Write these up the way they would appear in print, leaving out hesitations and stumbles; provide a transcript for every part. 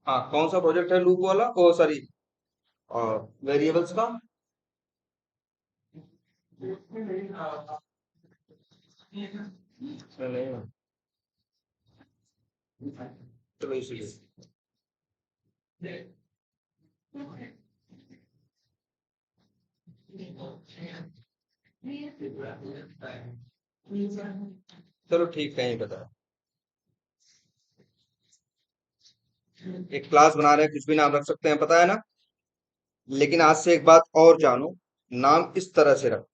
हाँ, कौन सा प्रोजेक्ट है लूप वाला, ओ सॉरी, वेरिएबल्स का? नहीं, चलो इसीलिए। चलो ठीक, कहीं पता है, एक क्लास बना रहे हैं, कुछ भी नाम रख सकते हैं, पता है ना। लेकिन आज से एक बात और जानो, नाम इस तरह से रख।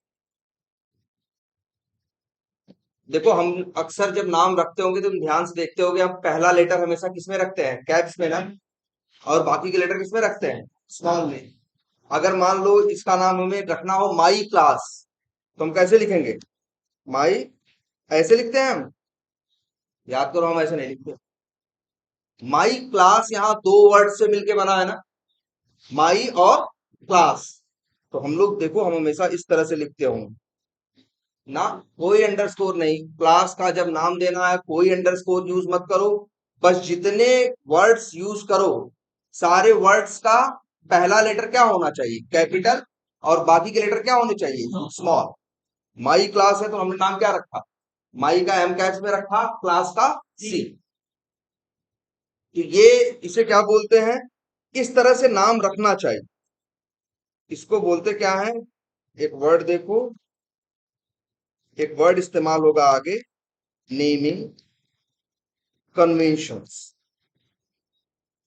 देखो, हम अक्सर जब नाम रखते होंगे तो तुम ध्यान से देखते होगे, हम पहला लेटर हमेशा किसमें रखते हैं, कैप्स में ना। और बाकी के लेटर किसमें रखते हैं, स्मॉल में। अगर मान लो इसका नाम हमें रखना हो माई क्लास, तो हम कैसे लिखेंगे, माई, ऐसे लिखते हैं हम। याद करो, हम ऐसे नहीं लिखते। माई क्लास यहाँ दो वर्ड से मिलके बना है ना, माई और क्लास। तो हम लोग देखो, हम हमेशा इस तरह से लिखते होंगे ना, कोई अंडरस्कोर नहीं। क्लास का जब नाम देना है कोई अंडरस्कोर यूज मत करो। बस जितने वर्ड्स यूज करो, सारे वर्ड्स का पहला लेटर क्या होना चाहिए, कैपिटल। और बाकी के लेटर क्या होने चाहिए, स्मॉल। माई क्लास है तो हमने नाम क्या रखा, माई का एम कैप्स में रखा, क्लास का सी। तो ये, इसे क्या बोलते हैं, इस तरह से नाम रखना चाहिए। इसको बोलते क्या है, एक वर्ड देखो, एक वर्ड इस्तेमाल होगा आगे, नेमिंग कन्वेंशंस।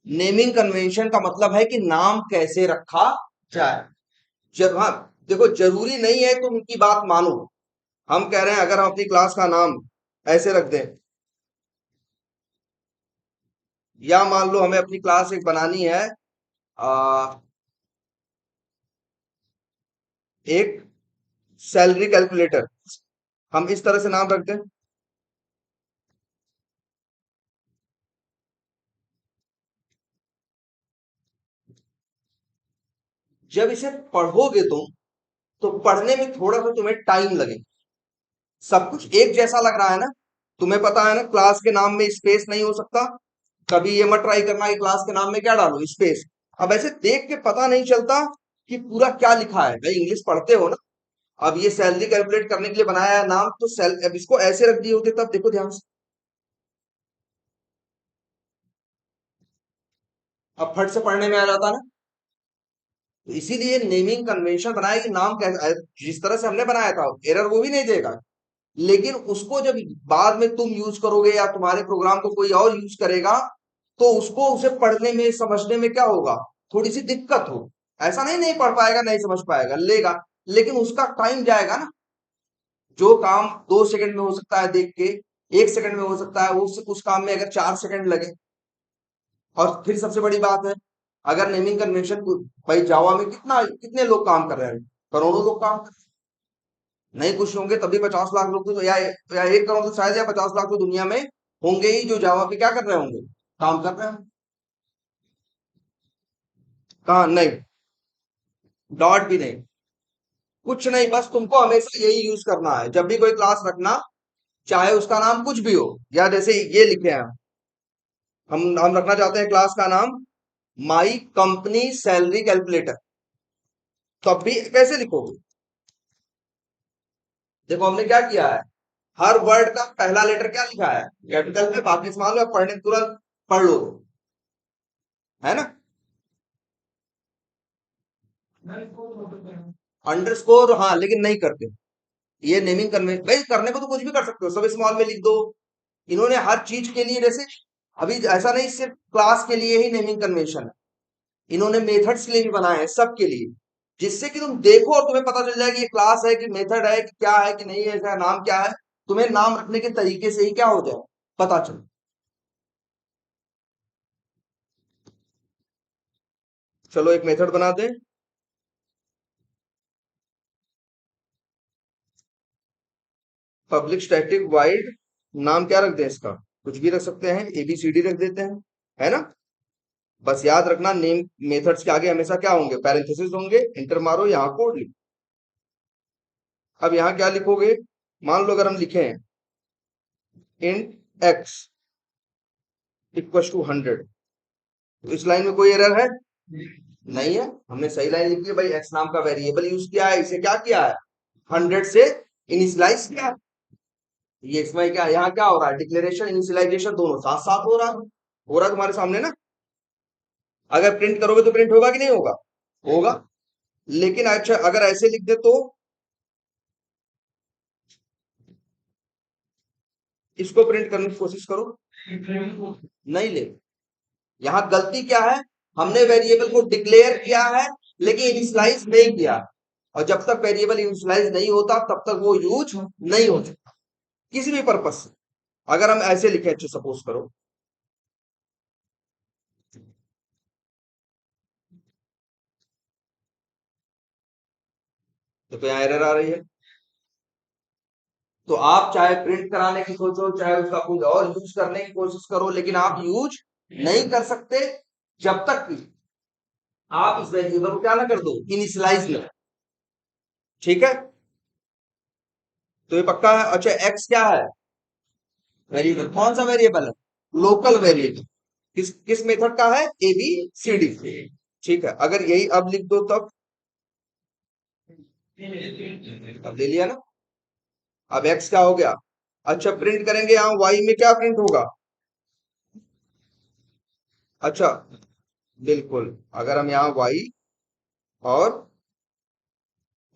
नेमिंग कन्वेंशन का मतलब है कि नाम कैसे रखा जाए। जब, हाँ, देखो जरूरी नहीं है तुम उनकी बात मानो। हम कह रहे हैं अगर हम अपनी क्लास का नाम ऐसे रख दें, या मान लो हमें अपनी क्लास एक बनानी है, आ, एक सैलरी कैलकुलेटर, हम इस तरह से नाम रख दें। जब इसे पढ़ोगे तुम, तो पढ़ने में थोड़ा सा तुम्हें टाइम लगेगा। सब कुछ एक जैसा लग रहा है ना, तुम्हें पता है ना क्लास के नाम में स्पेस नहीं हो सकता। कभी ये मत ट्राई करना कि क्लास के नाम में क्या डालो, स्पेस। अब ऐसे देख के पता नहीं चलता कि पूरा क्या लिखा है, भाई इंग्लिश पढ़ते हो ना। अब ये सैलरी कैलकुलेट करने के लिए बनाया है नाम, तो सेल, अब इसको ऐसे रख दिए होते तब देखो ध्यान से, अब फट से पढ़ने में आ जाता ना। तो इसीलिए नेमिंग कन्वेंशन बनाया कि नाम कैसे, जिस तरह से हमने बनाया था एरर वो भी नहीं देगा। लेकिन उसको जब बाद में तुम यूज करोगे या तुम्हारे प्रोग्राम को कोई और यूज करेगा, तो उसको उसे पढ़ने में समझने में क्या होगा, थोड़ी सी दिक्कत हो। ऐसा नहीं नहीं पढ़ पाएगा, नहीं समझ पाएगा, लेगा, लेकिन उसका टाइम जाएगा ना। जो काम 2 सेकंड में हो सकता है देख के, 1 सेकंड में हो सकता है, उस काम में अगर 4 सेकंड लगे। और फिर सबसे बड़ी बात है, अगर नेमिंग कन्वेंशन, भाई जावा में कितना, कितने लोग काम कर रहे हैं, करोड़ों लोग काम कर रहे हैं। नहीं कुछ होंगे तभी 50 लाख लोग तो, या 1 करोड़ तो शायद, या 50 लाख तो दुनिया में होंगे ही जो जावा पे क्या कर रहे होंगे, काम कर रहे हैं। कहा नहीं, डॉट भी नहीं, कुछ नहीं, बस तुमको हमेशा यही यूज करना है जब भी कोई क्लास रखना, चाहे उसका नाम कुछ भी हो। या जैसे ये लिखे हैं, हम रखना चाहते हैं क्लास का नाम माई कंपनी सैलरी कैलकुलेटर, तो अब भी कैसे लिखोगे, देखो हमने क्या किया है, हर वर्ड का पहला लेटर क्या लिखा है, कैपिटल में, बाकी स्मॉल में, पढ़ने तुरंत पढ़ लो, है ना। अंडरस्कोर हाँ, लेकिन नहीं करते। ये नेमिंग कन्वेंशन, भाई करने को तो कुछ भी कर सकते हो, सब स्मॉल में लिख दो। इन्होंने हर चीज के लिए, जैसे अभी ऐसा नहीं सिर्फ क्लास के लिए ही नेमिंग कन्वेंशन है, इन्होंने मेथड्स के लिए भी बनाए हैं, सबके लिए। जिससे कि तुम देखो और तुम्हें पता चल जाए कि ये क्लास है कि मेथड है कि क्या है कि नहीं है, इसका नाम क्या है। तुम्हें नाम रखने के तरीके से ही क्या हो जाए, पता चलो। चलो एक मेथड बनाते हैं। पब्लिक स्टैटिक वाइड, नाम क्या रख दें इसका? कुछ भी रख सकते हैं, एबीसीडी रख देते हैं, है ना। बस याद रखना नेम मेथड्स के आगे हमेशा क्या होंगे? पैरेंथेसिस होंगे। इंटर मारो, यहाँ कोड लिखो। अब यहाँ क्या लिखोगे? मान लो अगर हम लिखें इंट एक्स इक्वल टू 100, तो इस लाइन में कोई एरर है? नहीं है। हमने सही लाइन लिखी है भाई, एक्स नाम का वेरिएबल यूज किया है, इसे क्या किया है? 100 से इनिशियलाइज किया है। ये इसमें क्या, यहाँ क्या हो रहा है? डिक्लेरेशन इनिशियलाइजेशन दोनों साथ साथ हो रहा है। हो रहा है तुम्हारे सामने ना। अगर प्रिंट करोगे तो प्रिंट होगा कि नहीं होगा? होगा। लेकिन अच्छा अगर ऐसे लिख दे तो इसको प्रिंट करने की कोशिश करो, नहीं ले। यहाँ गलती क्या है? हमने वेरिएबल को डिक्लेयर किया है लेकिन इनिशियलाइज नहीं किया, और जब तक वेरिएबल इनिशियलाइज नहीं होता तब तक वो यूज नहीं हो सकता किसी भी पर्पज से। अगर हम ऐसे लिखें, अच्छा सपोज करो, तो यहाँ एरर आ रही है। तो आप चाहे प्रिंट कराने की सोचो, चाहे उसका कोई और यूज करने की कोशिश करो, लेकिन आप यूज नहीं कर सकते जब तक कि आप इस वेरिएबल को क्या ना कर दो? इनिशियलाइज ना। ठीक है, तो ये पक्का है। अच्छा एक्स क्या है? वेरिएबल। कौन सा वेरिएबल है? Local variable. किस किस मेथड का है? एबीसीडी। ठीक है, अगर यही अब लिख दो तब, अब ले लिया ना। अब एक्स क्या हो गया? अच्छा प्रिंट करेंगे, यहाँ वाई में क्या प्रिंट होगा? अच्छा बिल्कुल, अगर हम यहाँ वाई और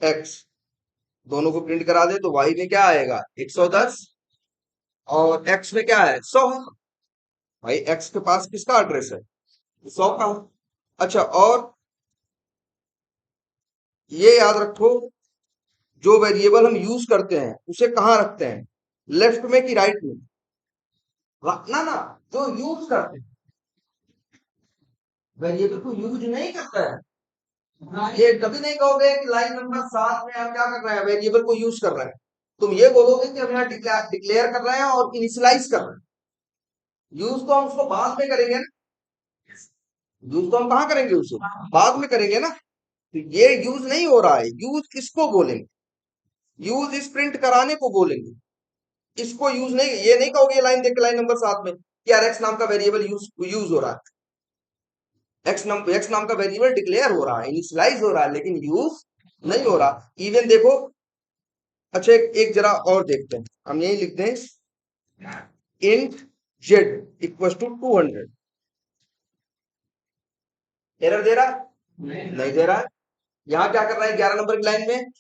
एक्स दोनों को प्रिंट करा दे तो वाई में क्या आएगा? 110, और एक्स में क्या है? 100 है। भाई एक्स के पास किसका एड्रेस है? 100 का। अच्छा, और ये याद रखो, जो वेरिएबल हम यूज करते हैं उसे कहाँ रखते हैं? लेफ्ट में कि राइट में? ना ना, जो यूज करते हैं, वेरिएबल को यूज नहीं करता है। ये कभी नहीं कहोगे कि लाइन नंबर 7 में आप क्या कर रहे हैं? वेरिएबल को यूज कर रहे हैं। तुम ये बोलोगे कि हम यहाँ डिक्लेयर कर रहे हैं और इनिशियलाइज कर रहे हैं। यूज तो हम उसको बाद में करेंगे ना। यूज तो हम कहाँ करेंगे? उसे बाद में करेंगे ना। तो ये यूज नहीं हो रहा है। यूज किसको बोलेंगे? यूज इस प्रिंट कराने को बोलेंगे। इसको यूज नहीं, ये नहीं कहोगे लाइन देख के लाइन नंबर 7 में कि यार एक्स नाम का वेरिएबल यूज यूज हो रहा है। एक्स नाम का वेरिएबल डिक्लेयर हो रहा है, इनिशियलाइज हो रहा है, लेकिन यूज नहीं हो रहा। इवन देखो, अच्छा एक जरा और देखते हैं। हम यही लिखते हैं int Z equal to 200। Error दे रहा है? नहीं दे रहा है। यहाँ क्या कर रहा है? 11 नंबर की लाइन में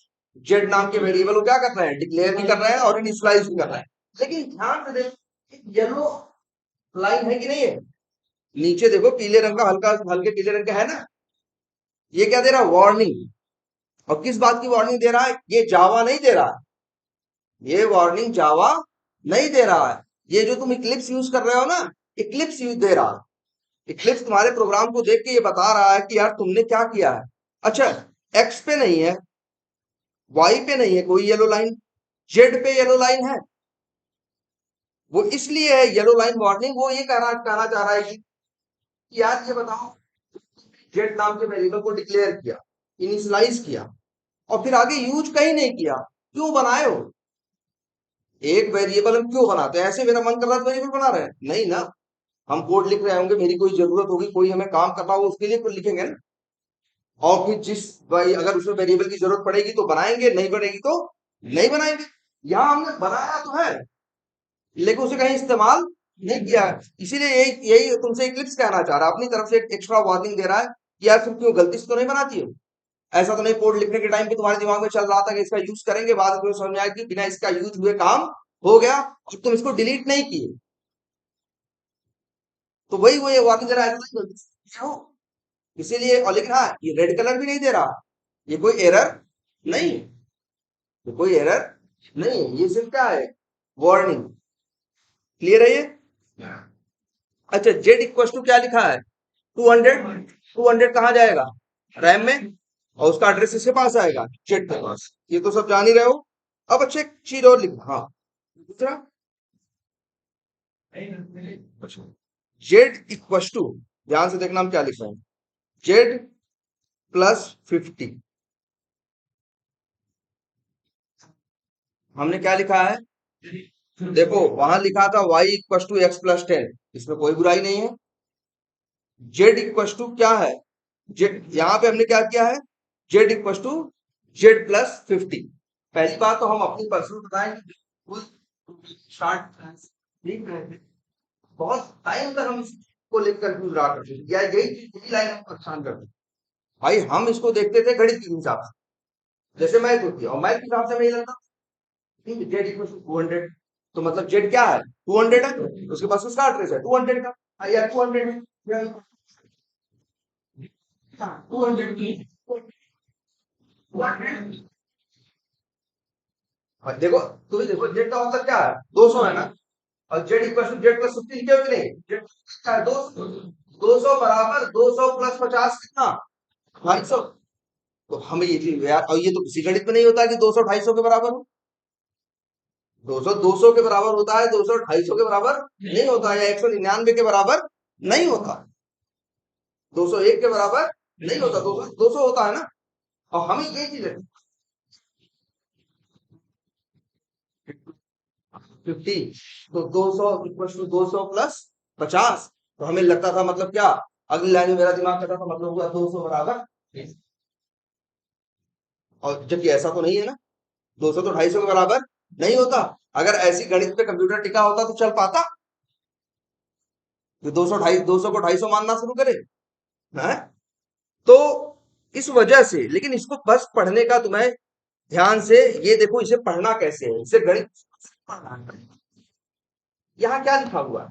जेड नाम के वेरिएबल को क्या कर रहे हैं? डिक्लेयर भी कर रहे हैं और इनिशियलाइज भी कर रहे हैं। लेकिन ध्यान से देखो, येलो लाइन है कि नहीं है? नीचे देखो पीले रंग का, हल्का हल्के पीले रंग का है ना। ये क्या दे रहा है? वार्निंग। और किस बात की वार्निंग दे रहा है? ये जावा नहीं दे रहा है। ये वार्निंग जावा नहीं दे रहा है। ये जो तुम इक्लिप्स यूज कर रहे हो ना, इक्लिप्स यूज दे रहा है। इक्लिप्स तुम्हारे प्रोग्राम को देख के ये बता रहा है कि यार तुमने क्या किया है। अच्छा, एक्स पे नहीं है, वाई पे नहीं है कोई येलो लाइन, जेड पे येलो लाइन है। वो इसलिए है येलो लाइन वार्निंग। वो ये कहना चाह रहा है कि यार ये बताओ, जेड नाम के वेरिएबल को डिक्लेयर किया, इनिशियलाइज किया, और फिर आगे यूज कहीं नहीं किया, क्यों बनाए हो? एक वेरिएबल हम क्यों बनाते हैं? ऐसे मेरा मन कर रहा है वेरिएबल बना रहे हैं? नहीं ना। हम कोड लिख रहे होंगे, मेरी कोई जरूरत होगी, कोई हमें काम करना हो, उसके लिए कुछ लिखेंगे ना। और फिर जिस भाई अगर उसमें वेरिएबल की जरूरत पड़ेगी तो बनाएंगे, नहीं पड़ेगी तो नहीं बनाएंगे। यहाँ हमने बनाया तो है लेकिन उसे कहीं इस्तेमाल नहीं किया है। इसीलिए यही यही तुमसे इक्लिप्स कहना चाह रहा है, अपनी तरफ से एक एक्स्ट्रा वार्निंग दे रहा है कि यार तुम क्यों गलती से तो नहीं बनाती हो। ऐसा तो नहीं कोड लिखने के टाइम पे तुम्हारे दिमाग में चल रहा था कि इसका यूज करेंगे, बाद में तुम्हें समझ में आया कि बिना इसका यूज हुए काम हो गया और तुम इसको डिलीट नहीं किए। तो वही वो ये वार्निंग दे रहा है, ऐसा नहीं गलती से किया हो। इसीलिए, और लेकिन हाँ ये रेड कलर भी नहीं दे रहा। ये कोई एरर नहीं, ये कोई एरर नहीं, ये सिर्फ क्या है? वार्निंग। क्लियर है ये? अच्छा जेड इक्वल टू क्या लिखा है? 200। 200 कहाँ जाएगा? रैम में, और उसका एड्रेस इसके पास आएगा, जेड के पास। ये तो सब जान ही रहे हो। अब अच्छा एक चीज और लिख, हाँ दूसरा, जेड इक्व टू, ध्यान से देखना हम क्या लिख रहे हैं, जेड प्लस 50। हमने क्या लिखा है, देखो वहां लिखा था y equal to x plus 10, इसमें कोई बुराई नहीं है। जेड इक्व टू क्या है, जेड यहाँ पे हमने क्या किया है, z equal to Z plus 50। पहली बात तो हम अपनी पर्सनल बताएं कि बिल्कुल स्टार्ट ठीक है, बहुत टाइम तक हम इसको लेकर कंफ्यूज रहा करते थे, या यही चीज, यही लाइन हम परेशान करते थे। भाई हम इसको देखते थे गणित के हिसाब से, जैसे मैथ होती है, और मैथ के हिसाब से हमें ये लगता जेड इक्वल टू 200, तो मतलब जेड क्या है, 200 है, उसके पास उसका एड्रेस है 200 का, या 200 है, 200 की, और देखो, तुम्हें देखो जेड का मतलब क्या है, 200 है ना, और z equal to Z plus 50 लिखे हो कि नहीं, जेड क्या है, 200, 200 बराबर 200 प्लस 50 कितना, 250। तो हमें ये चीज यार, और ये तो किसी गणित में नहीं होता कि 200 250 के बराबर हो, 200 200 के बराबर होता है, 200 250 के बराबर नहीं होता, या 199 के बराबर नहीं होता, 201 के बराबर नहीं होता, 200 200 होता है ना। और हमें ये चीज है 50, तो 200 इक्वल टू 200 प्लस 50। तो हमें लगता था मतलब क्या, अगली लाइन में मेरा दिमाग करता था मतलब हुआ 200 बराबर, और जबकि ऐसा तो नहीं है ना, 200 तो 250 के बराबर नहीं होता। अगर ऐसी गणित पे कंप्यूटर टिका होता तो चल पाता, तो 200 ढाई 200 को 250 मानना शुरू करे, है? तो इस वजह से, लेकिन इसको बस पढ़ने का तुम्हें ध्यान से, ये देखो इसे पढ़ना कैसे है, इसे गणित पढ़ना है। यहाँ क्या लिखा हुआ है,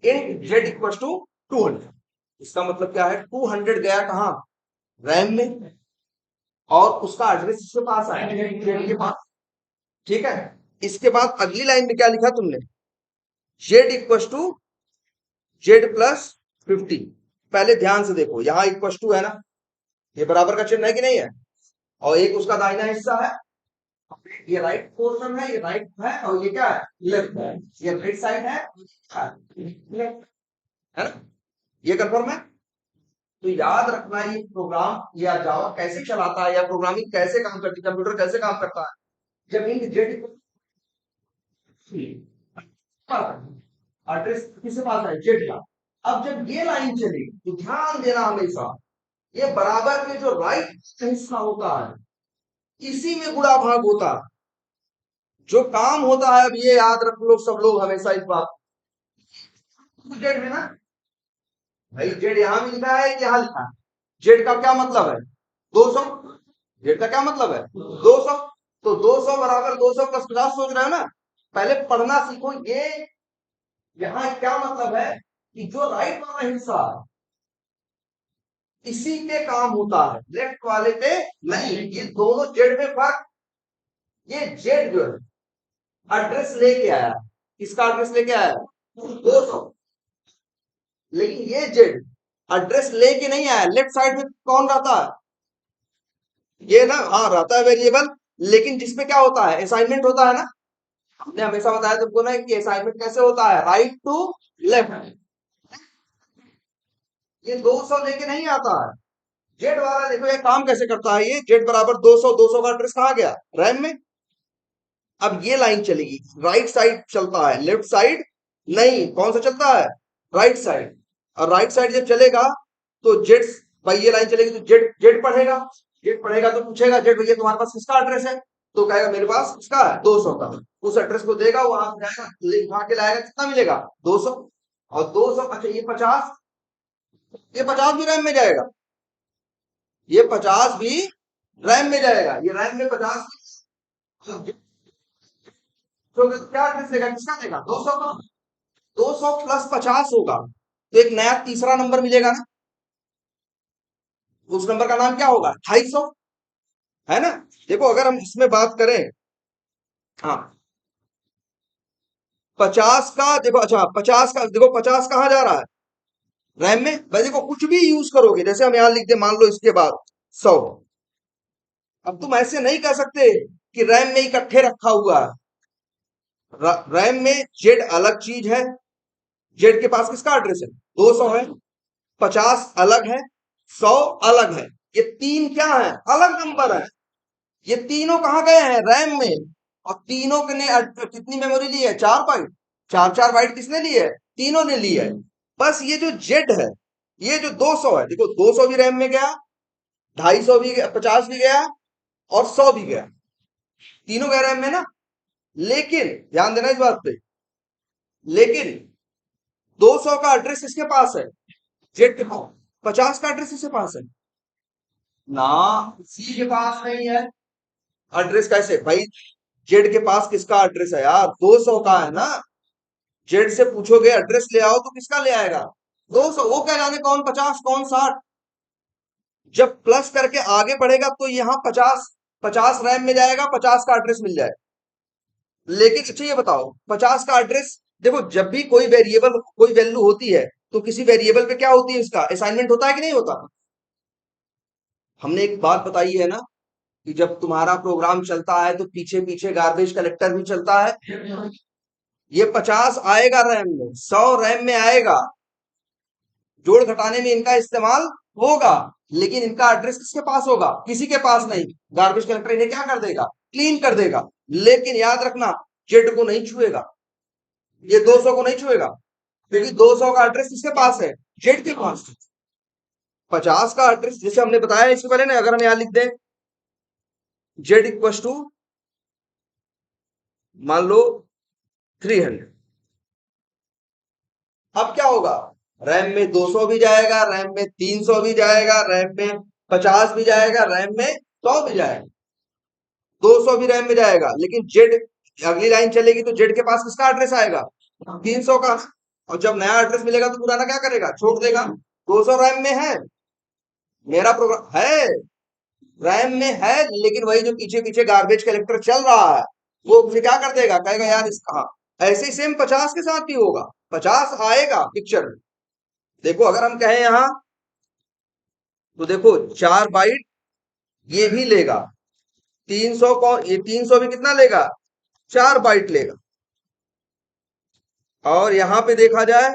int z इक्वल टू 200, इसका मतलब क्या है, 200 गया कहाँ, रैम में, और उसका एड्रेस इसके पास आया, z के पास, ठीक है। इसके बाद अगली लाइन में क्या लिखा तुमने, z equal to Z plus 50। पहले ध्यान से देखो, यहाँ इक्वल टू है ना, ये बराबर का चिन्ह है कि नहीं है, और एक उसका दाहिना हिस्सा है, ये राइट पोर्शन है, ये राइट है, और ये क्या है, लेफ्ट है, ये राइट साइड है, लेफ्ट है ना, ये कंफर्म है। तो याद रखना, ये प्रोग्राम या जावा कैसे चलाता है, या प्रोग्रामिंग कैसे काम करती है, कंप्यूटर कैसे काम करता है, जब इन जेड एड्रेस किसके पास है, जेड का। अब जब ये लाइन चलेगी तो ध्यान देना हमेशा, ये बराबर में जो राइट हिस्सा होता है, इसी में गुणा भाग होता है, जो काम होता है। अब ये याद रख लो सब लोग हमेशा इस बात, जेड में ना, भाई जेड यहां भी लिखा है, यहां लिखा है, जेड का क्या मतलब है, 200, जेड का क्या मतलब है, 200। तो 200 बराबर 200 प्लस 50 सोच रहे हो ना, पहले पढ़ना सीखो, ये यहाँ क्या मतलब है, कि जो राइट वाला हिस्सा है, इसी पे काम होता है, लेफ्ट वाले पे नहीं। ये दोनों जेड में फर्क, ये जेड जो है एड्रेस लेके आया, इसका एड्रेस लेके आया 200, लेकिन ये जेड एड्रेस लेके नहीं आया, लेफ्ट साइड में कौन रहता है, ये ना, हाँ रहता है वेरिएबल, लेकिन जिसपे क्या होता है, असाइनमेंट होता है ना। हमने हमेशा बताया तुमको ना कि असाइनमेंट कैसे होता है, राइट टू लेफ्ट, ये 200 लेके नहीं आता है। जेड वाला देखो ये काम कैसे करता है, ये जेड बराबर 200, 200 का एड्रेस कहाँ गया, रैम में। अब ये लाइन चलेगी, राइट साइड चलता है, लेफ्ट साइड नहीं, कौन सा चलता है, राइट साइड। और राइट साइड जब चलेगा तो जेड, भाई ये लाइन चलेगी तो जेड जेड पढ़ेगा, जेड पढ़ेगा तो पूछेगा, जेड भैया तुम्हारे पास किसका एड्रेस है, तो कहेगा मेरे पास किसका है, 200 का। उस एड्रेस को देगा, वहां से जाएगा, उठा के लाएगा, कितना मिलेगा, 200। और 200, अच्छा ये 50, ये 50 भी रैम में जाएगा, ये 50 भी रैम में जाएगा, ये रैम में 50, तो क्या एड्रेस देगा, किसका देगा, 200 का। 200 प्लस 50 होगा, तो एक नया तीसरा नंबर मिलेगा ना, उस नंबर का नाम क्या होगा, 250, है ना। देखो अगर हम इसमें बात करें, हाँ 50 का देखो, अच्छा 50 का देखो, 50 कहाँ जा रहा है, रैम में भाई देखो कुछ भी यूज करोगे, जैसे हम यहां लिख दे मान लो इसके बाद 100। अब तुम ऐसे नहीं कह सकते कि रैम में इकट्ठे रखा हुआ है। रैम में जेड अलग चीज है। जेड के पास किसका एड्रेस है? 200 है। 50 अलग है। 100 अलग है। ये तीन क्या है? अलग नंबर है। ये तीनों कहाँ गए हैं? रैम में। और तीनों ने कितनी मेमोरी ली है? 4 बाइट। 4 4 बाइट किसने ली है? तीनों ने ली है। बस ये जो जेड है, ये जो 200 है, देखो 200 भी रैम में गया, 250 भी गया, 50 भी गया और 100 भी गया। तीनों गए रैम में ना। लेकिन ध्यान देना इस बात पे, लेकिन 200 का एड्रेस किसके पास है? जेड के पास। 50 का एड्रेस किसके पास है? ना, सी के पास नहीं है। एड्रेस कैसे भाई? जेड के पास किसका एड्रेस है यार? 200 का है ना। जेड से पूछोगे एड्रेस ले आओ तो किसका ले आएगा? 200। वो क्या जाने कौन 50 कौन 60। जब प्लस करके आगे बढ़ेगा तो यहाँ 50, 50 रैम में जाएगा, 50 का एड्रेस मिल जाए। लेकिन अच्छा ये बताओ, 50 का एड्रेस, देखो जब भी कोई वेरिएबल कोई वैल्यू होती है तो किसी वेरिएबल पे क्या होती है? इसका असाइनमेंट होता है कि नहीं होता? हमने एक बात बताई है ना कि जब तुम्हारा प्रोग्राम चलता है तो पीछे पीछे गार्बेज कलेक्टर भी चलता है। ये 50 आएगा रैम में, 100 रैम में आएगा, जोड़ घटाने में इनका इस्तेमाल होगा। लेकिन इनका एड्रेस किसके पास होगा? किसी के पास नहीं। गार्बेज कलेक्टर इन्हें क्या कर देगा? क्लीन कर देगा। लेकिन याद रखना, जेड को नहीं छुएगा, ये 200 को नहीं छुएगा, क्योंकि 200 का एड्रेस किसके पास है? जेड के पास। 50 का एड्रेस जैसे हमने बताया इसके पहले ना, अगर हम यहां लिख दें जेड इक्व टू मान लो 300। अब क्या होगा? रैम में 200 भी जाएगा, रैम में 300 भी जाएगा, रैम में 50 भी जाएगा, रैम में 100 भी जाएगा, 200 भी रैम में जाएगा। लेकिन जेड, अगली लाइन चलेगी तो जेड के पास किसका एड्रेस आएगा? 300 का। और जब नया एड्रेस मिलेगा तो पुराना क्या करेगा? छोड़ देगा। 200 रैम में है, मेरा प्रोग्राम है, रैम में है, लेकिन वही जो पीछे पीछे गार्बेज कलेक्टर चल रहा है वो मुझे क्या कर देगा? कहेगा यार इसका। ऐसे ही सेम 50 के साथ भी होगा। 50 आएगा पिक्चर में। देखो अगर हम कहें यहां तो देखो 4 बाइट ये भी लेगा। 300 को, ये 300 भी कितना लेगा? 4 बाइट लेगा। और यहां पे देखा जाए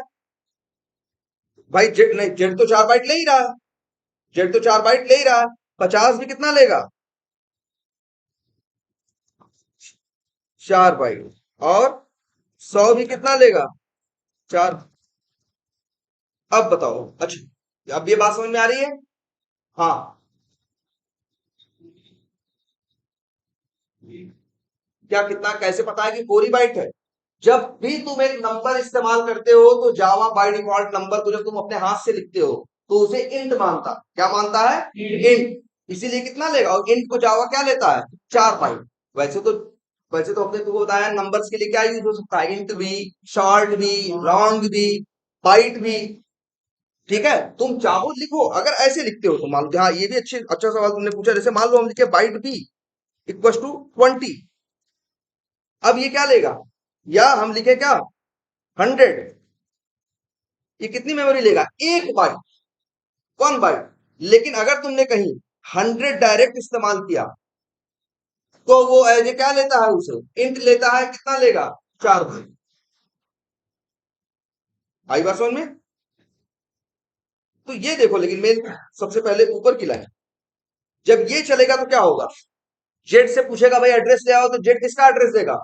भाई जेड नहीं, जेड तो 4 बाइट ले ही रहा है। जेड तो 4 बाइट ले ही रहा है। 50 भी कितना लेगा? 4 बाइट। और 100 भी कितना लेगा? 4। अब बताओ, अच्छा अब ये बात समझ में आ रही है? हाँ। क्या कितना कैसे पता है कि 4 ही बाइट है? जब भी तुम एक नंबर इस्तेमाल करते हो तो जावा बाय डिफॉल्ट नंबर को जब तुम अपने हाथ से लिखते हो तो उसे इंट मानता, क्या मानता है? इंट। इसीलिए कितना लेगा? और इंट को जावा क्या लेता है? 4 बाइट। वैसे तो, वैसे तो अपने तुमको बताया नंबर्स के लिए क्या यूज हो सकता है? इंट भी, शॉर्ट भी, लॉन्ग भी, बाइट भी। ठीक है, तुम चाहो लिखो, अगर ऐसे लिखते हो तो मान लो, हाँ ये भी अच्छा सवाल तुमने पूछा। जैसे मान लो हम लिखे बाइट बी इक्वल टू 20। अब ये क्या लेगा? या हम लिखे क्या? 100। ये कितनी मेमोरी लेगा? 1 बाइट, 1 बाइट। लेकिन अगर तुमने कहीं 100 डायरेक्ट इस्तेमाल किया तो वो एज ए क्या लेता है? उसे इंट लेता है। कितना लेगा? 4 बाइट। आई बात समझ में? तो ये देखो, लेकिन मेन सबसे पहले ऊपर की लाइन, जब ये चलेगा तो क्या होगा? जेड से पूछेगा भाई एड्रेस ले आओ तो जेड किसका एड्रेस देगा?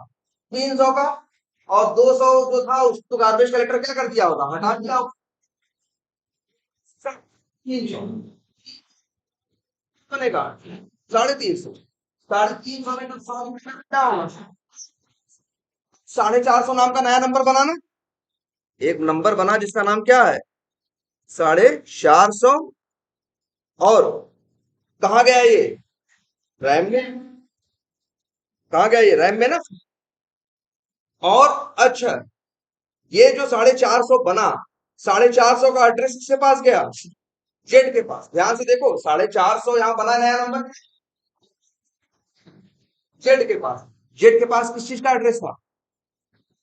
300 का। और 200 जो था उसको गार्बेज कलेक्टर क्या कर दिया होगा? हटा दिया होगा। 300 बनेगा 350। 350 में तो 100 में क्या होगा? 450 नाम का नया नंबर बनाना। एक नंबर बना जिसका नाम क्या है? 450। और कहा गया ये? रैम में। कहा गया ये? रैम में ना। और अच्छा, ये जो 450 बना, 450 का एड्रेस किसके पास गया? जेड के पास। ध्यान से देखो, 450 यहां बना नया नंबर जेड के पास। जेड के पास किस चीज का एड्रेस था?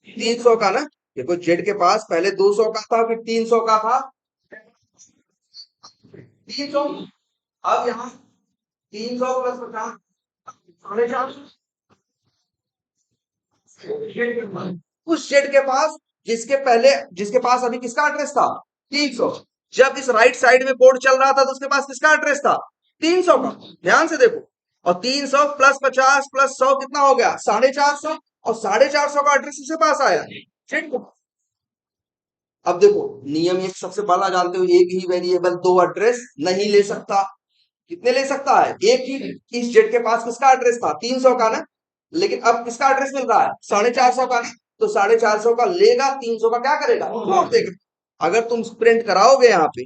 300 का ना। देखो जेड के पास पहले 200 का था, फिर 300 का था। 300। अब यहाँ 300 प्लस 50 450। उस जेड के पास जिसके पास अभी किसका एड्रेस था 300। जब इस राइट साइड में कोड चल रहा था तो उसके पास किसका एड्रेस था 300 का। ध्यान से देखो, और 300 प्लस 50 प्लस 100 कितना हो गया 450, और 450 का एड्रेस इसके पास आया जेड को। अब देखो नियम एक सबसे पहला जानते हो, एक ही वेरिएबल दो एड्रेस नहीं ले सकता। कितने ले सकता है एक ही। इस जेड के पास किसका एड्रेस था 300 का ना, लेकिन अब किसका एड्रेस मिल रहा है 450 का ना, तो 450 का लेगा 300 का क्या करेगा जोड़ देगा। अगर तुम प्रिंट कराओगे यहाँ पे,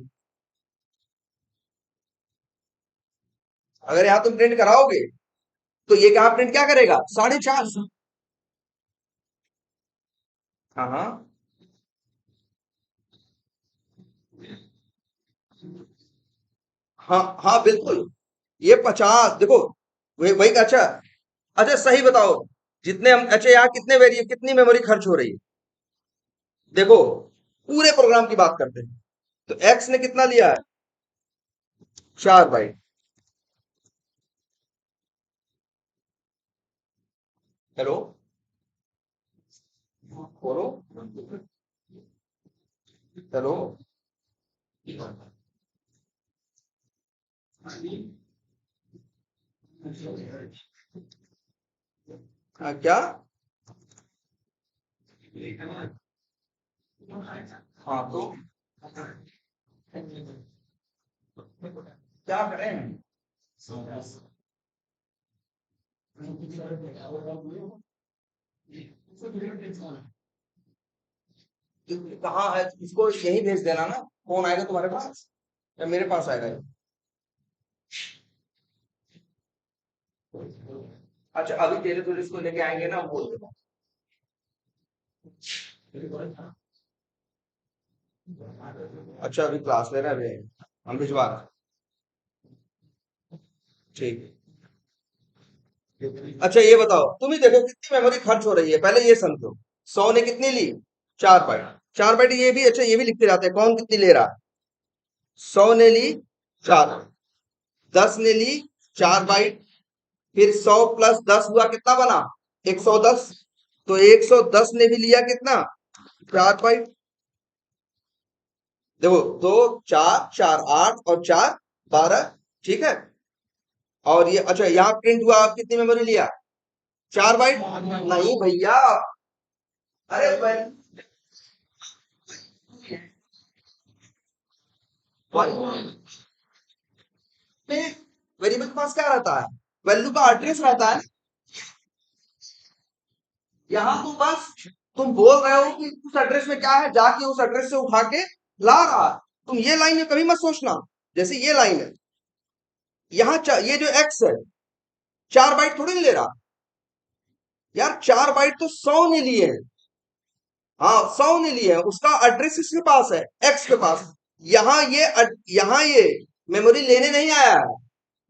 अगर यहाँ तुम प्रिंट कराओगे तो ये कहा प्रिंट क्या करेगा 450। हाँ हाँ हाँ हाँ बिल्कुल। ये 50 देखो, वही वही अच्छा। अच्छा सही बताओ, जितने हम अच्छा यहाँ कितने वेरिएबल कितनी मेमोरी खर्च हो रही है। देखो पूरे प्रोग्राम की बात करते हैं, तो एक्स ने कितना लिया है 4 बाइट। हेलो बोलो। हेलो हाँ, क्या। हाँ तो क्या करें। कहाँ है इसको यही भेज देना ना, फोन आएगा तुम्हारे पास या मेरे पास आएगा ये? अच्छा अभी तेरे तो इसको लेके आएंगे ना बोल देना। अच्छा अभी क्लास ले रहे हैं, हम भिजवा रहे हैं। ठीक है। अच्छा ये बताओ तुम ही देखो कितनी मेमोरी खर्च हो रही है, पहले ये समझो। 100 ने कितनी ली 4 बाइट। 4 बाइट ये भी अच्छा, ये भी लिखते जाते हैं कौन कितनी ले रहा है। 100 ने ली 4, 10 ने ली 4 बाइट, फिर 100 प्लस 10 हुआ कितना बना 110। तो 110 ने भी लिया कितना 4 बाइट। देखो 2 4 4 8 और 4 12, ठीक है। और ये अच्छा यहाँ प्रिंट हुआ, आप कितनी मेमोरी लिया 4 बाइट। नहीं भैया, अरे वेरिएबल के पास क्या रहता है वैल्यू का एड्रेस रहता है। यहाँ तुम बस तुम बोल रहे हो कि उस एड्रेस में क्या है, जाके उस एड्रेस से उठा के ला रहा है। तुम ये लाइन में कभी मत सोचना, जैसे ये लाइन है यहाँ ये जो एक्स है 4 बाइट थोड़ी नहीं ले रहा यार, 4 बाइट तो 100 ने लिए हैं। हाँ 100 ने लिए हैं, उसका एड्रेस किसके पास है एक्स के पास। यहाँ ये मेमोरी लेने नहीं आया है,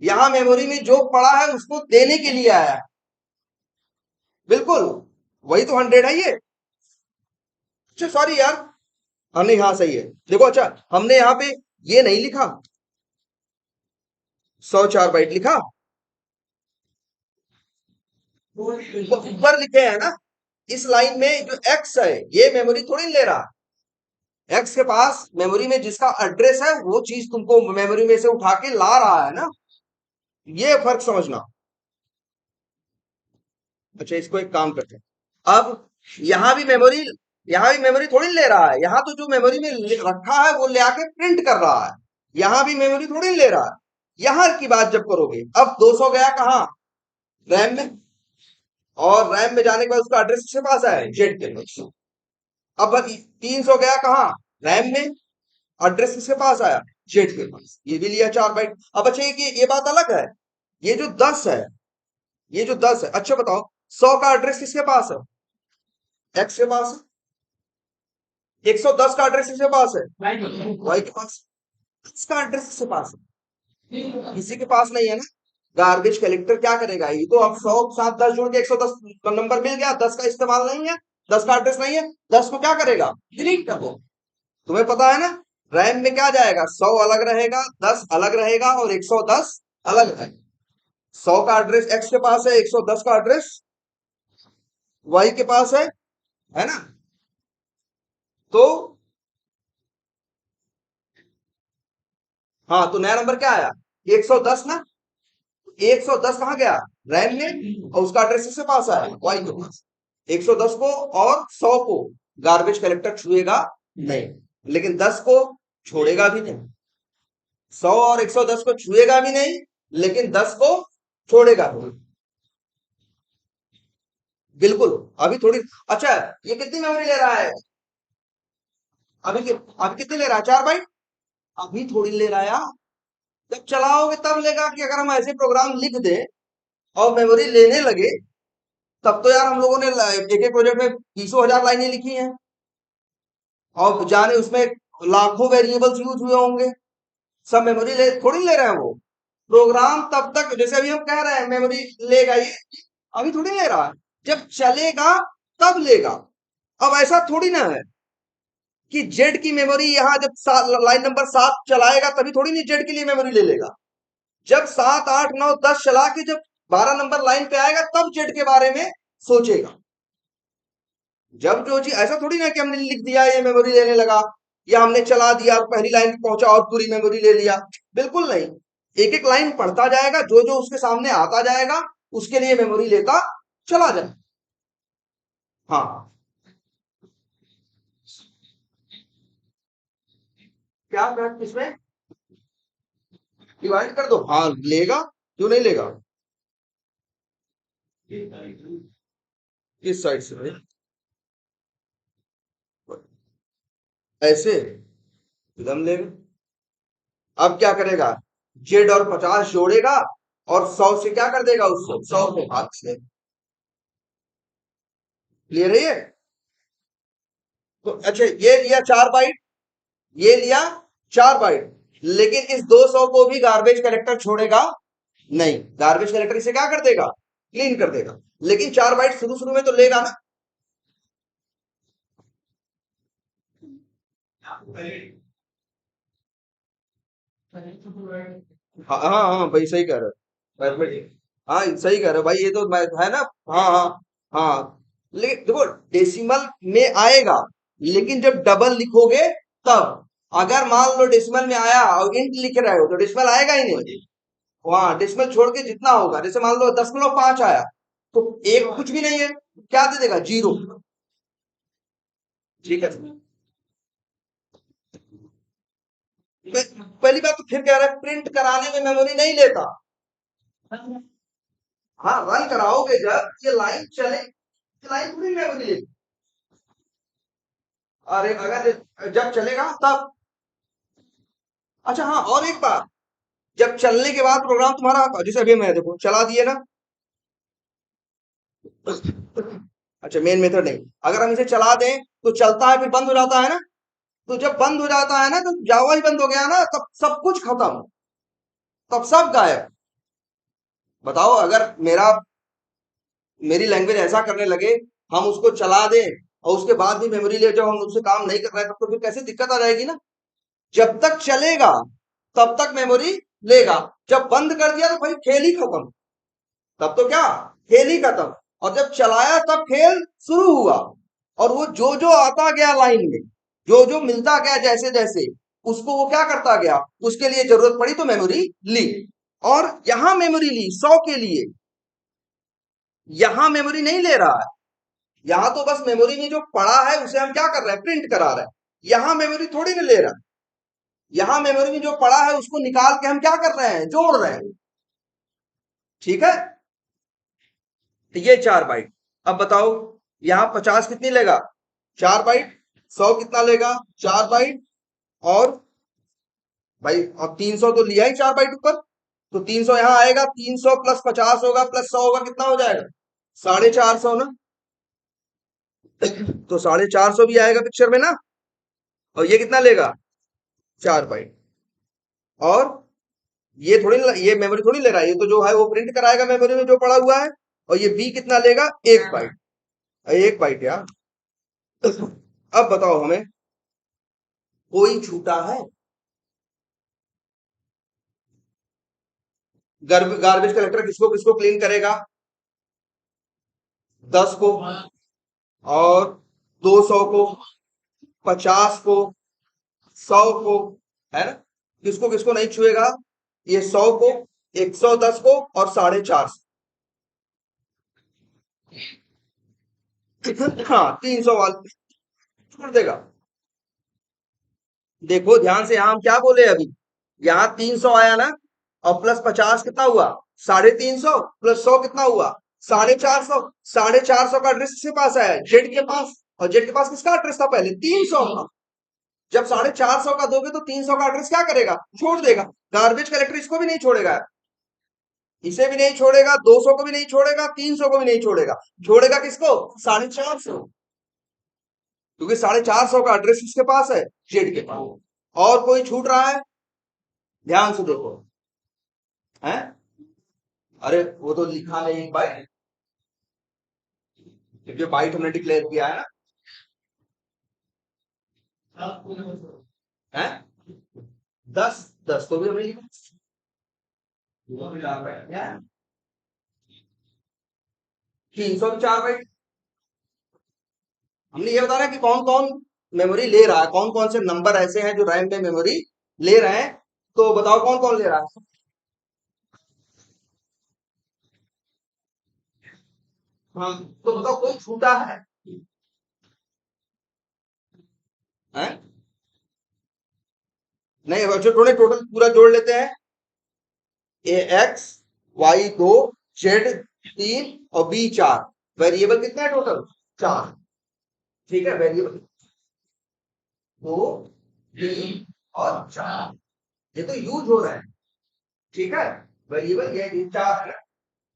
यहाँ मेमोरी में जो पड़ा है उसको देने के लिए आया है। बिल्कुल वही तो 100 है ये। अच्छा सॉरी यार, हमने हाँ सही है। देखो अच्छा हमने यहाँ पे ये नहीं लिखा 104 बाइट लिखा, ऊपर लिखे हैं ना। इस लाइन में जो एक्स है ये मेमोरी थोड़ी नहीं ले रहा, एक्स के पास मेमोरी में जिसका एड्रेस है वो चीज तुमको मेमोरी में से उठा के ला रहा है ना, ये फर्क समझना। अच्छा इसको एक काम करते हैं, अब यहाँ भी मेमोरी यहाँ भी मेमोरी थोड़ी ले रहा है, यहाँ तो जो मेमोरी में रखा है वो ले आके प्रिंट कर रहा है। यहाँ भी मेमोरी थोड़ी ले रहा है। यहाँ की बात जब करोगे, अब 200 गया कहाँ रैम में, और रैम में जाने के बाद उसका एड्रेस किसके पास आया जेड के पास। अब 300 गया कहाँ रैम में, एड्रेस किसके पास आया जेड के पास, ये भी लिया 4 बाइट। अब अच्छा ये बात अलग है, ये जो 10 है, ये जो 10 है, अच्छा बताओ 100 का एड्रेस किसके पास है एक्स के पास है, 110 का एड्रेस किसके पास है वाई के पास। इसका एड्रेस किसके पास है किसी के पास नहीं है ना। गार्बेज कलेक्टर क्या करेगा, ये तो अब 100 के साथ 10 जोड़ के 110 नंबर मिल गया, 10 का इस्तेमाल नहीं है, 10 का एड्रेस नहीं है, 10 को क्या करेगा डिलीट कर दो। तुम्हें पता है ना रैम में क्या जाएगा, 100 अलग रहेगा, 10 अलग रहेगा और 110 अलग रहेगा। 100 का एड्रेस एक्स के पास है, 110 का एड्रेस वाई के पास है ना। तो हाँ, तो नया नंबर क्या आया, 110 ना। 110 कहाँ गया, रैम में, और उसका एड्रेस किसके पास आया, वाई के पास। 110 को और 100 को गार्बेज कलेक्टर छुएगा नहीं, लेकिन 10 को छोड़ेगा भी नहीं। 100 और 110 को छुएगा भी नहीं, लेकिन 10 को छोड़ेगा भी। बिल्कुल। अभी थोड़ी, अच्छा, ये कितनी मेमोरी ले रहा है, अभी कितनी ले रहा है, 4 बाइट। अभी थोड़ी ले रहा है यार, जब चलाओगे तब लेगा। कि अगर हम ऐसे प्रोग्राम लिख दें और मेमोरी लेने लगे, तब तो यार हम लोगों ने एक एक प्रोजेक्ट में 20,000 लाइनें लिखी हैं, और जाने उसमें लाखों वेरिएबल्स यूज हुए होंगे। सब मेमोरी ले थोड़ी ले रहे हैं वो। प्रोग्राम तब तक, जैसे अभी हम कह रहे हैं मेमोरी लेगा ये, अभी थोड़ी ले रहा है, जब चलेगा तब लेगा। अब ऐसा थोड़ी ना है कि जेड की मेमोरी यहाँ जब लाइन नंबर 7 चलाएगा तभी थोड़ी नहीं जेड के लिए मेमोरी ले लेगा। जब 7 8 9 10 चला के जब 12 नंबर लाइन पे आएगा तब जेड के बारे में सोचेगा। जब जो चीज, ऐसा थोड़ी ना कि हमने लिख दिया ये मेमोरी लेने लगा, या हमने चला दिया पहली लाइन पे पहुंचा और पूरी मेमोरी ले लिया। बिल्कुल नहीं, एक एक लाइन पढ़ता जाएगा, जो जो उसके सामने आता जाएगा उसके लिए मेमोरी लेता चला जाए। हाँ, क्या प्रैक्टिस में डिवाइड कर दो, हाँ लेगा, क्यों नहीं लेगा। किस साइड से भाई, ऐसे एकदम लेगा। अब क्या करेगा, जेड और 50 जोड़ेगा और 100 से क्या कर देगा, उसको 100 को भाग से। क्लियर है ये। तो अच्छा, ये लिया 4 बाइट, ये लिया 4 बाइट, लेकिन इस 200 को भी गार्बेज कलेक्टर छोड़ेगा नहीं। गार्बेज कलेक्टर इसे क्या कर देगा, क्लीन कर देगा। लेकिन 4 बाइट शुरू शुरू में तो लेगा ना। हाँ हाँ हाँ भाई, सही कह रहे हो। हाँ सही कह रहे हो भाई, ये तो है ना। हाँ हाँ हाँ, लेकिन देखो डेसिमल में आएगा, लेकिन जब डबल लिखोगे तब। अगर मान लो डेसिमल में आया और इंट लिख रहे हो तो डेसिमल आएगा ही नहीं। वहां डेसिमल छोड़ के जितना होगा, जैसे मान लो 10.5 आया, तो एक कुछ भी नहीं है, क्या दे देगा, 0। ठीक है, पहली बात तो फिर कह रहा है प्रिंट कराने में मेमोरी नहीं लेता। हाँ, रन कराओगे जब ये लाइन चले, ये लाइन पूरी मेमोरी लेगी। अरे अगर जब चलेगा तब। अच्छा हाँ, और एक बात, जब चलने के बाद प्रोग्राम तुम्हारा, जैसे अभी मैं देखो चला दिए ना। अच्छा, मेन मेथड नहीं, अगर हम इसे चला दें तो चलता है फिर बंद हो जाता है ना। तो जब बंद हो जाता है ना, तो जावा ही बंद हो गया ना, तब सब कुछ खत्म, तब सब गायब। बताओ, अगर मेरी लैंग्वेज ऐसा करने लगे, हम उसको चला दें और उसके बाद भी मेमोरी ले, जब हम उससे काम नहीं कर रहे हैं, तब तो फिर कैसे दिक्कत आ जाएगी ना। जब तक चलेगा तब तक मेमोरी लेगा, जब बंद कर दिया तो भाई खेल ही खत्म। तब तो क्या, खेल ही खत्म। और जब चलाया तब खेल शुरू हुआ। और वो जो जो आता गया लाइन में, जो जो मिलता गया जैसे जैसे, उसको वो क्या करता गया, उसके लिए जरूरत पड़ी तो मेमोरी ली। और यहां मेमोरी ली 100 के लिए, यहां मेमोरी नहीं ले रहा है। यहां तो बस मेमोरी में जो पड़ा है उसे हम क्या कर रहे हैं, प्रिंट करा रहे हैं। यहां मेमोरी थोड़ी ना ले रहा है, यहां मेमोरी में जो पड़ा है उसको निकाल के हम क्या कर रहे हैं, जोड़ रहे हैं। ठीक है, तो ये 4 बाइट। अब बताओ, यहां 50 कितनी लेगा, 4 बाइट। 100 कितना लेगा, 4 बाइट। और भाई अब 300 तो लिया ही 4 बाइट ऊपर, तो 300 यहां आएगा, 300 प्लस 50 होगा प्लस 100 होगा, कितना हो जाएगा, 450 ना। तो 450 भी आएगा पिक्चर में ना। और ये कितना लेगा, 4 बाइट। और ये मेमोरी थोड़ी ले रहा है, ये तो जो है वो प्रिंट कराएगा मेमोरी में जो पड़ा हुआ है। और ये बी कितना लेगा, 1 बाइट। 1 बाइट यार। अब बताओ हमें, कोई छूटा है? गार्बेज कलेक्टर किसको किसको क्लीन करेगा? 10 को, और 200 को, 50 को, 100 को, है ना? किसको किसको नहीं छुएगा? ये 100 को, 110 को, और 450। हाँ, 300 वाले छोड़ देगा। देखो ध्यान से, यहां हम क्या बोले अभी? यहाँ 300 आया ना, और प्लस 50 कितना हुआ? 350, प्लस 100 कितना हुआ? 450। 450 का एड्रेस किसके पास आया? जेड के पास। और जेड के पास किसका एड्रेस था पहले? 300 का। जब 450 का दोगे तो 300 का एड्रेस क्या करेगा? छोड़ देगा। गार्बेज कलेक्टर इसको भी नहीं छोड़ेगा, इसे भी नहीं छोड़ेगा, 200 को भी नहीं छोड़ेगा, 300 को भी नहीं छोड़ेगा। छोड़ेगा किसको? 450। क्योंकि 450 का एड्रेस किसके पास है? जेड के पास। और कोई छूट रहा है? ध्यान से देखो, है? अरे वो तो लिखा नहीं बाइट, जो बाइट हमने डिक्लेयर किया है ना, है 10। 10 को भी हमने लिखा, 300 भी 4 बाइट। हमने ये बताया कि कौन कौन मेमोरी ले रहा है, कौन कौन से नंबर ऐसे हैं जो रैम में मेमोरी ले रहे हैं। तो बताओ कौन कौन ले रहा है? हाँ, तो बताओ कोई छूटा है? हैं? नहीं, बच्चों थोड़े टोटल पूरा जोड़ लेते हैं। ए एक्स, वाई 2, जेड 3, और बी 4। वेरिएबल कितना है टोटल? 4। ठीक है, वेरिएबल 2, 3 और 4, ये तो यूज हो रहा है। ठीक है, वेरिएबल ये 4 है।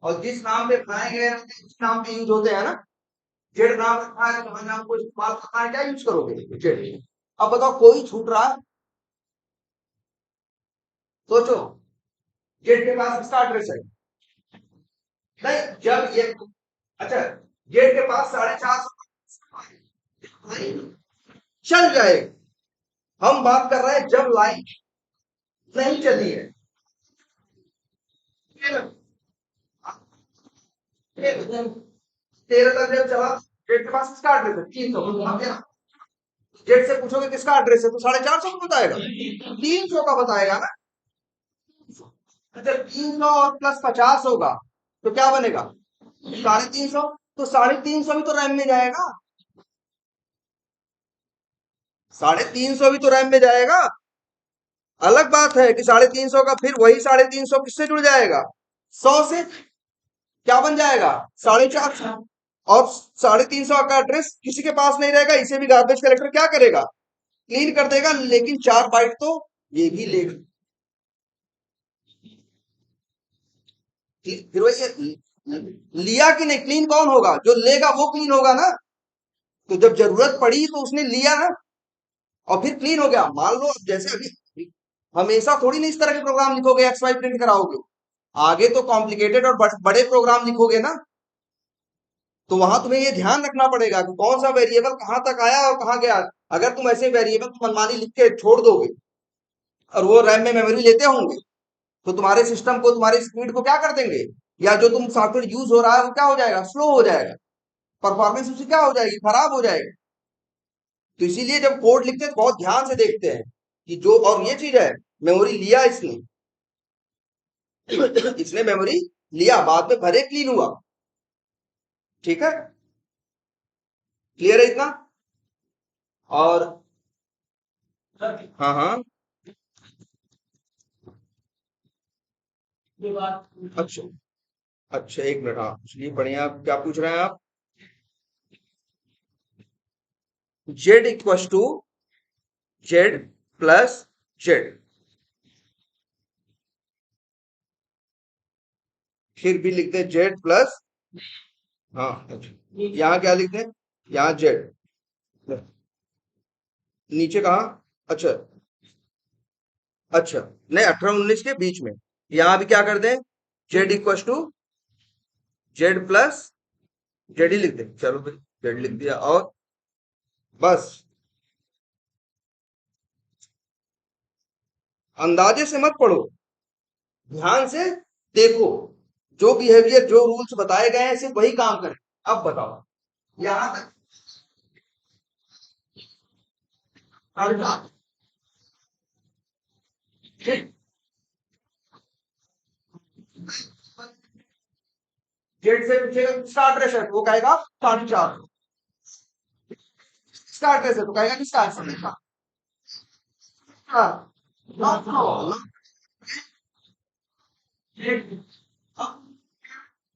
और जिस नाम पे बनाए गए हैं उस नाम पे यूज होते हैं ना। जेड नाम रखा है तो मैंने आपको इस्तेमाल करना है, क्या यूज करोगे? जेड। अब बताओ कोई छूट रहा है? सोचो, जेड के पास इसका एड्रेस है। नहीं, जब ये, अच्छा, जेड के पास 450 चल जाए। हम बात कर रहे हैं जब लाइन नहीं चली है। 13 तक जब चला, जेड के पास किसका एड्रेस है? 300। जेड से पूछोगे किसका एड्रेस है तो 450 का बताएगा, 300 का बताएगा ना। अच्छा, 300 और प्लस 50 होगा तो क्या बनेगा? 350। तो 350 भी तो रैम में जाएगा। 350 भी तो रैम में जाएगा। अलग बात है कि 350 का फिर वही 350 किससे जुड़ जाएगा? 100 से। क्या बन जाएगा? 450। और 350 का एड्रेस किसी के पास नहीं रहेगा, इसे भी गार्बेज कलेक्टर क्या करेगा? क्लीन कर देगा, लेकिन 4 बाइट तो ये भी लेगा। फिर वही लिया कि नहीं, क्लीन कौन होगा? जो लेगा वो क्लीन होगा ना। तो जब जरूरत पड़ी तो उसने लिया ना, और फिर क्लीन हो गया। मान लो अब जैसे अभी हमेशा थोड़ी नहीं इस तरह के प्रोग्राम लिखोगे, एक्स वाई प्रिंट कराओगे। आगे तो कॉम्प्लिकेटेड और बड़े प्रोग्राम लिखोगे ना। तो वहां तुम्हें ये ध्यान रखना पड़ेगा कि कौन सा वेरिएबल कहां तक आया और कहां गया। अगर तुम ऐसे वेरिएबल मनमानी लिख के छोड़ दोगे और वो रैम में मेमोरी लेते होंगे, तो तुम्हारे सिस्टम को, तुम्हारी स्पीड को क्या कर देंगे? या जो तुम सॉफ्टवेयर यूज हो रहा है वो क्या हो जाएगा? स्लो हो जाएगा। परफॉर्मेंस उसकी क्या हो जाएगी? खराब हो जाएगी। तो इसीलिए जब कोड लिखते हैं तो बहुत ध्यान से देखते हैं कि जो, और ये चीज है, मेमोरी लिया इसने, इसने मेमोरी लिया, बाद में भले क्लीन हुआ। ठीक है, क्लियर है इतना? और हाँ हाँ, अच्छा अच्छा, एक मिनट, हाँ चलिए बढ़िया। क्या पूछ रहे हैं आप? Z equals to Z plus z, फिर भी लिखते हैं जेड प्लस, हाँ अच्छा, यहाँ क्या लिखते हैं? यहाँ जेड, नीचे कहा? अच्छा अच्छा, नहीं 18 19 के बीच में। यहाँ भी क्या कर दें? Z equals to Z plus Z ही लिख दें, चलो भाई जेड लिख दिया, और बस। अंदाजे से मत पढ़ो, ध्यान से देखो, जो बिहेवियर जो रूल्स बताए गए हैं सिर्फ वही काम करें। अब बताओ यहां तक अल्फा जेड से पूछेगा किसका एड्रेस है, वो कहेगा 4.5। किसका एड्रेस है तो कहेगा किसका आंसर है। हाँ,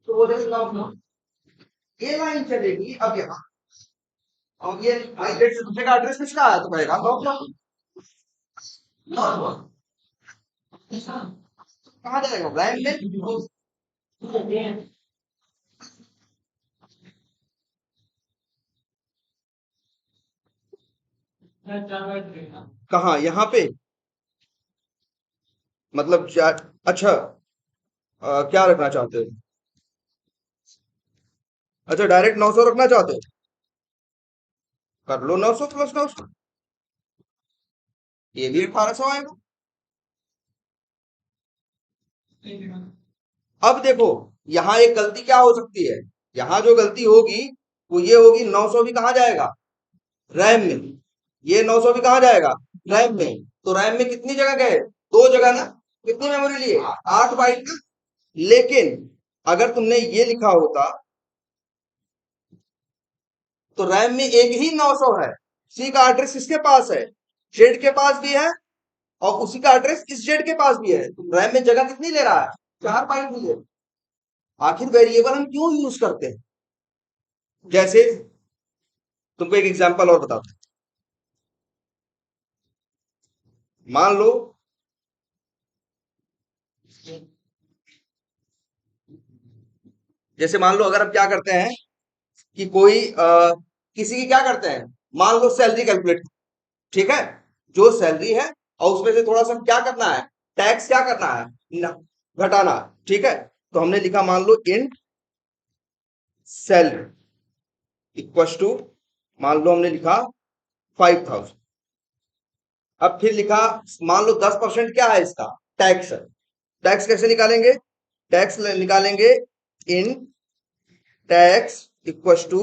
तो वो देखो ये लाइन चलेगी अब यहाँ, और ये जेड से पूछेगा एड्रेस किसका है तो कहेगा कहाँ जाएगा ब्रांड में। कहाँ यहाँ पे, मतलब अच्छा क्या रखना चाहते हो, अच्छा डायरेक्ट 900 रखना चाहते हो, कर लो 900 प्लस 900, ये भी 1800 आएगा। अब देखो यहाँ एक गलती क्या हो सकती है, यहाँ जो गलती होगी वो ये होगी 900 भी कहाँ जाएगा रैम में, ये 900 भी कहाँ जाएगा रैम में, तो रैम में कितनी जगह गए, दो जगह ना, कितनी मेमोरी लिए 8 बाइट का। लेकिन अगर तुमने ये लिखा होता तो रैम में एक ही 900 है, उसी का एड्रेस किसके पास है, जेड के पास भी है, और उसी का एड्रेस इस जेड के पास भी है, तो रैम में जगह कितनी ले रहा है, 4 बाइट भी ले। आखिर वेरिएबल हम क्यों यूज करते हैं, जैसे तुमको एक एग्जांपल और बताता हूं, मान लो जैसे मान लो अगर हम क्या करते हैं कि कोई किसी की क्या करते हैं, मान लो सैलरी कैलकुलेट, ठीक है, जो सैलरी है और उसमें से थोड़ा सा क्या करना है, टैक्स क्या करना है घटाना, ठीक है, तो हमने लिखा मान लो इंट सैलरी इक्वल टू, मान लो हमने लिखा 5000, अब फिर लिखा मान लो 10% क्या है इसका टैक्स है, टैक्स कैसे निकालेंगे, टैक्स निकालेंगे इन टैक्स इक्वल टू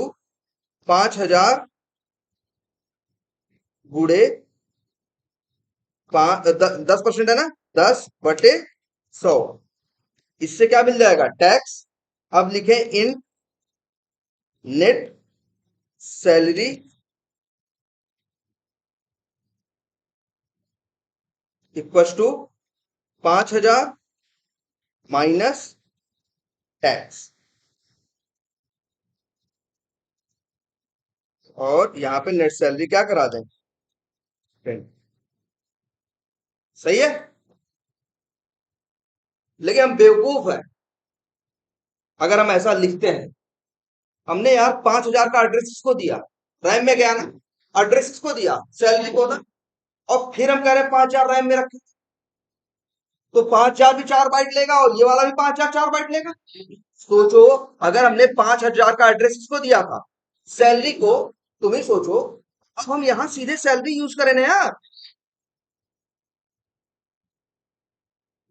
5000 गुड़े 10% है ना, 10/100, इससे क्या मिल जाएगा टैक्स। अब लिखें इन net salary equal to 5000 minus tax, और यहां पे नेट सैलरी क्या करा दें, सही है। लेकिन हम बेवकूफ है, अगर हम ऐसा लिखते हैं, हमने यार 5000 का एड्रेस इसको दिया, रैम में गया ना, एड्रेस इसको दिया सैलरी को ना, और फिर हम कह रहे हैं 5000 रैम में रखें, तो 5000 भी 4 बाइट लेगा और ये वाला भी 5000 4 बाइट लेगा। सोचो अगर हमने 5000 का एड्रेस इसको दिया था सैलरी को, तुम ही सोचो, अब हम यहां सीधे सैलरी यूज करें ना यार,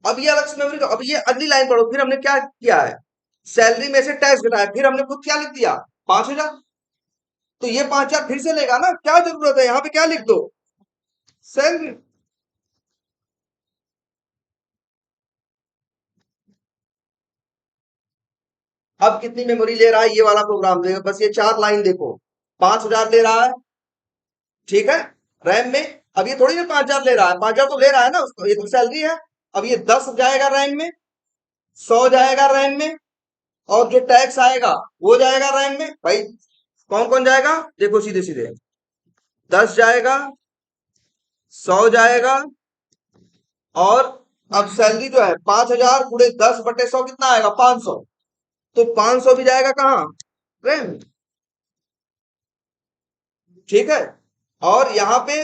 अब ये अलग से मेमोरी, अब ये अगली लाइन पढ़ो, फिर हमने क्या किया है, सैलरी में से टैक्स घटाया, फिर हमने खुद क्या लिख दिया 5000, तो ये 5000 फिर से लेगा ना, क्या जरूरत है यहाँ पे क्या लिख दो सैलरी। अब कितनी मेमोरी ले रहा है ये वाला प्रोग्राम, देखो बस ये 4 लाइन देखो, 5000 ले रहा है, ठीक है, रैम में। अब ये थोड़ी ना 5000 ले रहा है, 5000 तो ले रहा है ना उसको, ये तो सैलरी है। अब ये 10 जाएगा रैम में, 100 जाएगा रैम में, और जो टैक्स आएगा वो जाएगा रैम में भाई, कौन कौन जाएगा देखो सीधे सीधे, 10 जाएगा, 100 जाएगा, और अब सैलरी जो है 5000 गुणे 10/100 कितना आएगा 500, तो 500 भी जाएगा कहाँ रैम, ठीक है। और यहाँ पे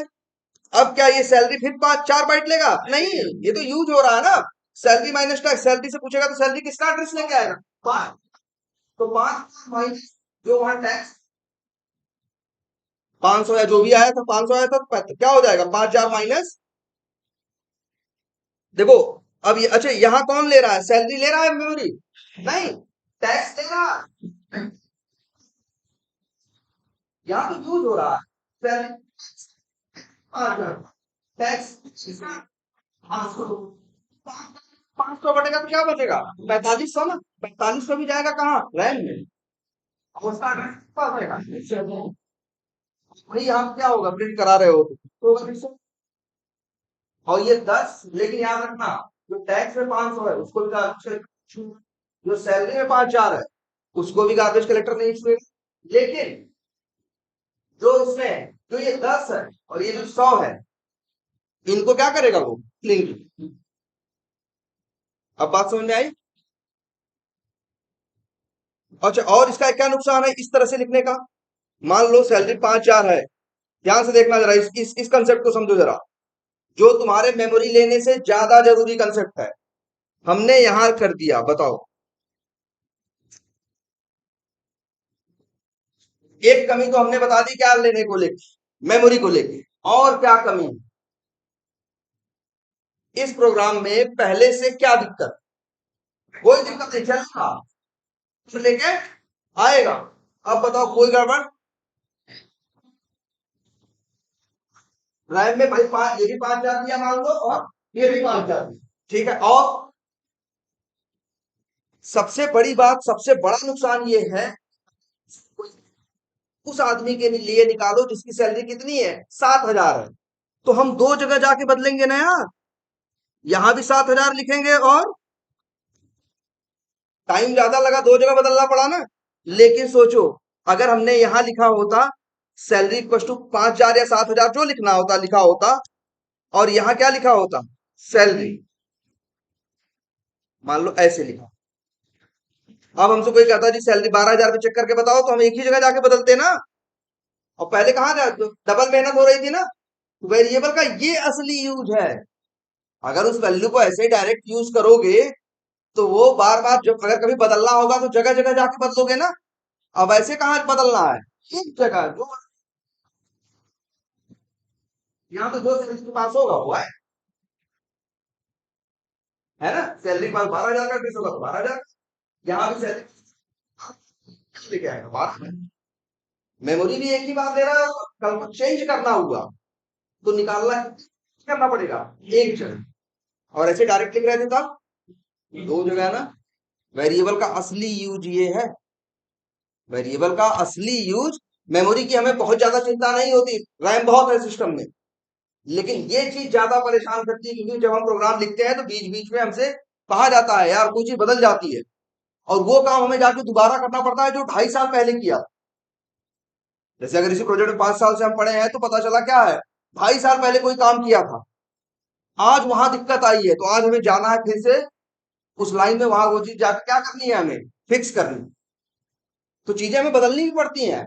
अब क्या ये सैलरी फिर 5 4 बाइट लेगा, नहीं, ये तो यूज हो रहा है ना, सैलरी माइनस टैक्स, सैलरी से पूछेगा तो सैलरी किसका एड्रेस लेके आएगा 5, तो 5 माइनस जो वहां टैक्स 500 या जो भी आया था 500 आया था, तो क्या हो जाएगा 5000 माइनस देखो, अब ये अच्छा, यहाँ कौन ले रहा है? सैलरी ले रहा है, मेमोरी नहीं, टैक्स ले रहा है। यहाँ तो यूज हो रहा है सैलरी, टैक्स 500 बटेगा तो क्या बचेगा? 4500 ना, 4500 भी जाएगा कहाँ? रैम में। अब उसका address कितना बचेगा? वही यहाँ क्या होगा, प्रिंट करा रहे हो तो होगा 300। और ये 10, लेकिन याद रखना, जो टैक्स में 500 है उसको भी जो सैलरी में 5,000 है उसको भी गार्बेज कलेक्टर नहीं छुएगा। लेकिन जो इसमें जो ये 10 है और ये जो 100 है, इनको क्या करेगा वो? क्लीन। अब बात समझ में आई? अच्छा, और इसका क्या नुकसान है इस तरह से लिखने का? मान लो सैलरी 5,000 है, ध्यान से देखना जरा, इस कंसेप्ट को समझो जरा। जो तुम्हारे मेमोरी लेने से ज्यादा जरूरी कंसेप्ट है, हमने यहां कर दिया, बताओ। एक कमी तो हमने बता दी, क्या लेने को लेके? मेमोरी को लेके। और क्या कमी? इस प्रोग्राम में पहले से क्या दिक्कत? कोई दिक्कत नहीं, चलेगा तो लेके आएगा। अब बताओ, कोई गड़बड़? रैम में भाई पांच, ये भी 5,000 दिया मान लो, और ये भी 5,000 दिया, ठीक है। और सबसे बड़ी बात, सबसे बड़ा नुकसान ये है, उस आदमी के लिए निकालो जिसकी सैलरी कितनी है? 7,000 है। तो हम दो जगह जाके बदलेंगे ना यार, यहां भी 7,000 लिखेंगे और टाइम ज्यादा लगा, दो जगह बदलना पड़ा ना। लेकिन सोचो, अगर हमने यहां लिखा होता सैलरी इक्वल टू 5,000 या 7,000, जो लिखना होता लिखा होता, और यहां क्या लिखा होता? सैलरी। मान लो ऐसे लिखा। अब हमसे कोई कहता जी सैलरी 12,000 पे चेक करके बताओ, तो हम एक ही जगह जाके बदलते ना। और पहले कहाँ था, डबल मेहनत हो रही थी ना। वेरिएबल का ये असली यूज है। अगर उस वैल्यू को ऐसे डायरेक्ट यूज करोगे तो वो बार बार जब अगर कभी बदलना होगा तो जगह जगह जाके बदलोगे ना। अब ऐसे कहाँ बदलना है? एक जगह जो, यहाँ तो जो सैलरी पास होगा हुआ है ना। सैलरी पास 12,000 का किस होगा तो 12,000, यहाँ भी सैलरी लेके आएगा 12। मेमोरी भी एक ही बात दे रहा है, कल को चेंज करना हुआ तो निकालना करना पड़ेगा एक जगह। और ऐसे डायरेक्ट लिख रहे थे तब दो जगह है ना। वेरिएबल का असली यूज ये है, वेरिएबल का असली यूज। मेमोरी की हमें बहुत ज्यादा चिंता नहीं होती, रैम बहुत है सिस्टम में। लेकिन ये चीज ज्यादा परेशान करती है, क्योंकि जब हम प्रोग्राम लिखते हैं तो बीच बीच में हमसे कहा जाता है यार कोई चीज बदल जाती है, और वो काम हमें जाके दोबारा करना पड़ता है जो 2.5 साल पहले किया। जैसे अगर इसी प्रोजेक्ट में 5 साल से हम पढ़े हैं तो पता चला क्या है, 2.5 साल पहले कोई काम किया था, आज वहां दिक्कत आई है, तो आज हमें जाना है फिर से उस लाइन में, वहां वो चीज जाकर क्या करनी है, हमें फिक्स करनी। तो चीजें हमें बदलनी भी पड़ती हैं।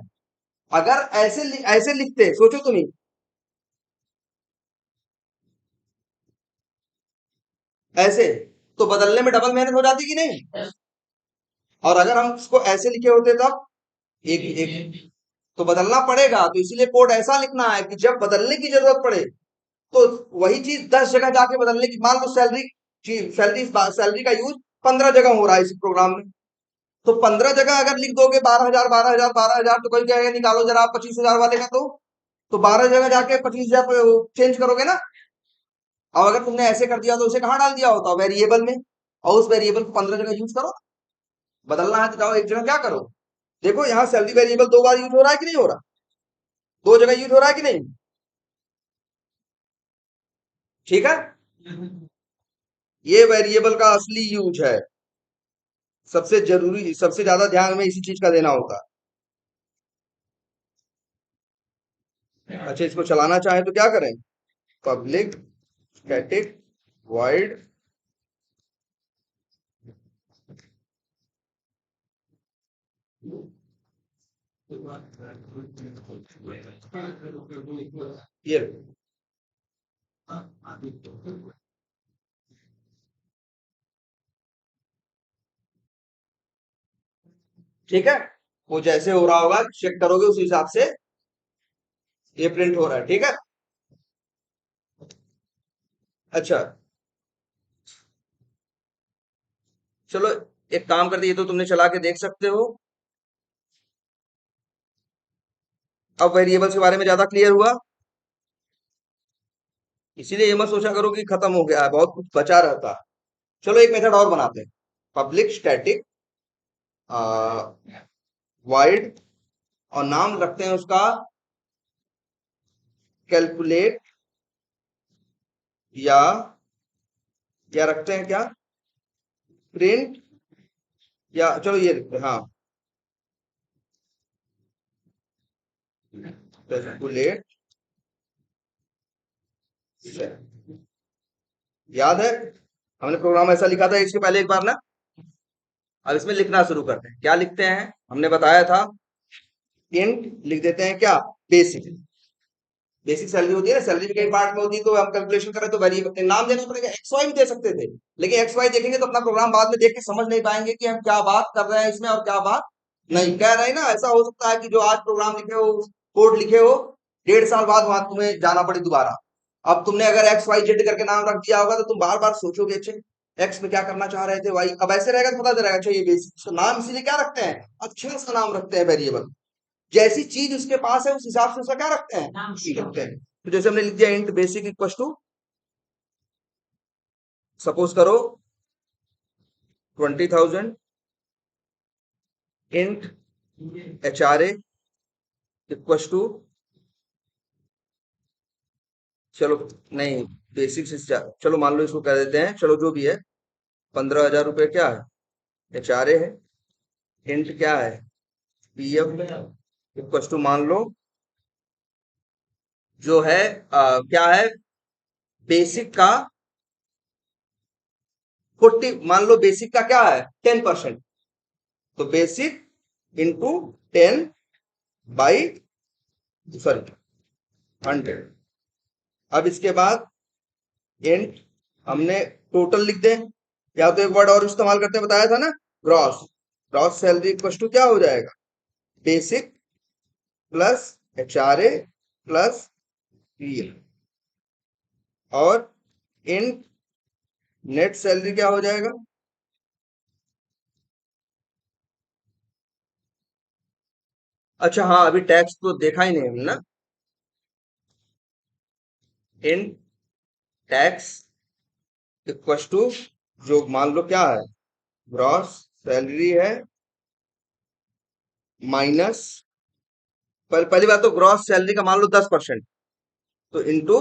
अगर ऐसे लिखते, सोचो तुम ही, ऐसे, तो बदलने में डबल मेहनत हो जाती कि नहीं? और अगर हम उसको ऐसे लिखे होते तब एक एक, तो बदलना पड़ेगा। तो इसीलिए कोड ऐसा लिखना है कि जब बदलने की जरूरत पड़े तो वही चीज 10 जगह जाके बदलने की। मान लो सैलरी का यूज 15 जगह हो रहा है इस प्रोग्राम में, तो 15 जगह अगर लिख दोगे 12,000 12,000 12,000, तो कोई कहेगा निकालो जरा आप 25,000 वाले का। तो 12 जगह जाके 25,000 चेंज करोगे ना। अब अगर तुमने ऐसे कर दिया तो उसे कहाँ डाल दिया होता? वेरिएबल में। और उस वेरिएबल को 15 जगह यूज करो। बदलना है तो जाओ एक जगह क्या करो। देखो यहाँ सैलरी वेरिएबल 2 बार यूज हो रहा है कि नहीं हो रहा? दो जगह यूज हो रहा है कि नहीं? ठीक है, ये वेरिएबल का असली यूज है। सबसे जरूरी, सबसे ज्यादा ध्यान हमें इसी चीज का देना होगा। अच्छा, इसको चलाना चाहे तो क्या करें? पब्लिक स्टैटिक वॉइड ये, ठीक है। वो जैसे हो रहा होगा चेक करोगे, उस हिसाब से ये प्रिंट हो रहा है, ठीक है। अच्छा, चलो एक काम करते, ये तो तुमने चला के देख सकते हो। अब वेरिएबल्स के बारे में ज्यादा क्लियर हुआ। इसीलिए ये मत सोचा करो कि खत्म हो गया है, बहुत कुछ बचा रहता है। चलो एक मेथड और बनाते हैं। पब्लिक स्टैटिक वाइड, और नाम रखते हैं उसका कैलकुलेट, या रखते हैं क्या, प्रिंट, या चलो ये लिखते हैं, हाँ, कैलकुलेट। याद है हमने प्रोग्राम ऐसा लिखा था इसके पहले एक बार ना। अब इसमें लिखना शुरू करते हैं। क्या लिखते हैं, हमने बताया था इंट लिख देते हैं क्या, बेसिक। बेसिक सैलरी होती है ना, सैलरी भी कई पार्ट में होती है, तो हम कैलकुलेशन करें तो वेरिएबल नाम देना पड़ेगा। एक्स वाई भी दे सकते थे, लेकिन एक्स वाई देखेंगे तो अपना प्रोग्राम बाद में देख के समझ नहीं पाएंगे कि हम क्या बात कर रहे हैं इसमें और क्या बात नहीं कह रहे हैं ना। ऐसा हो सकता है कि जो आज प्रोग्राम लिखे हो, कोड लिखे हो, 1.5 साल बाद वहां तुम्हें जाना पड़े दोबारा। अब तुमने अगर एक्स वाई जेड करके नाम रख दिया होगा तो तुम बार बार सोचोगे, अच्छे एक्स में क्या करना चाह रहे थे, वाई अब ऐसे रहेगा तो पता चलेगा अच्छा ये बेसिक नाम इसीलिए क्या रखते हैं, अच्छा सा नाम रखते हैं वेरिएबल। जैसी चीज उसके पास है उस हिसाब से उसका क्या रखते हैं, नाम रखते हैं। तो जैसे हमने लिख दिया int basic equal to, suppose करो 20,000, इंट HRA इक्वल टू, चलो नहीं बेसिक से चलो मान लो इसको कह देते हैं, चलो जो भी है 15,000 रुपए क्या है, HRA है। इंट क्या है, PF इक्वल टू मान लो जो है क्या है, बेसिक का 40, मान लो बेसिक का क्या है 10%, तो बेसिक इंटू 10/100। अब इसके बाद इंट हमने टोटल लिख दें, या तो एक वर्ड और इस्तेमाल करते हैं, बताया था ना, gross. Gross salary equal to क्या हो जाएगा, basic plus HRA plus PF, और इंट नेट सैलरी क्या हो जाएगा, अच्छा हाँ अभी टैक्स तो देखा ही नहीं हमने ना। इंट टैक्स इक्वल टू, जो मान लो क्या है, ग्रॉस सैलरी है माइनस, पहली बात तो ग्रॉस सैलरी का मान लो 10%, तो इंटू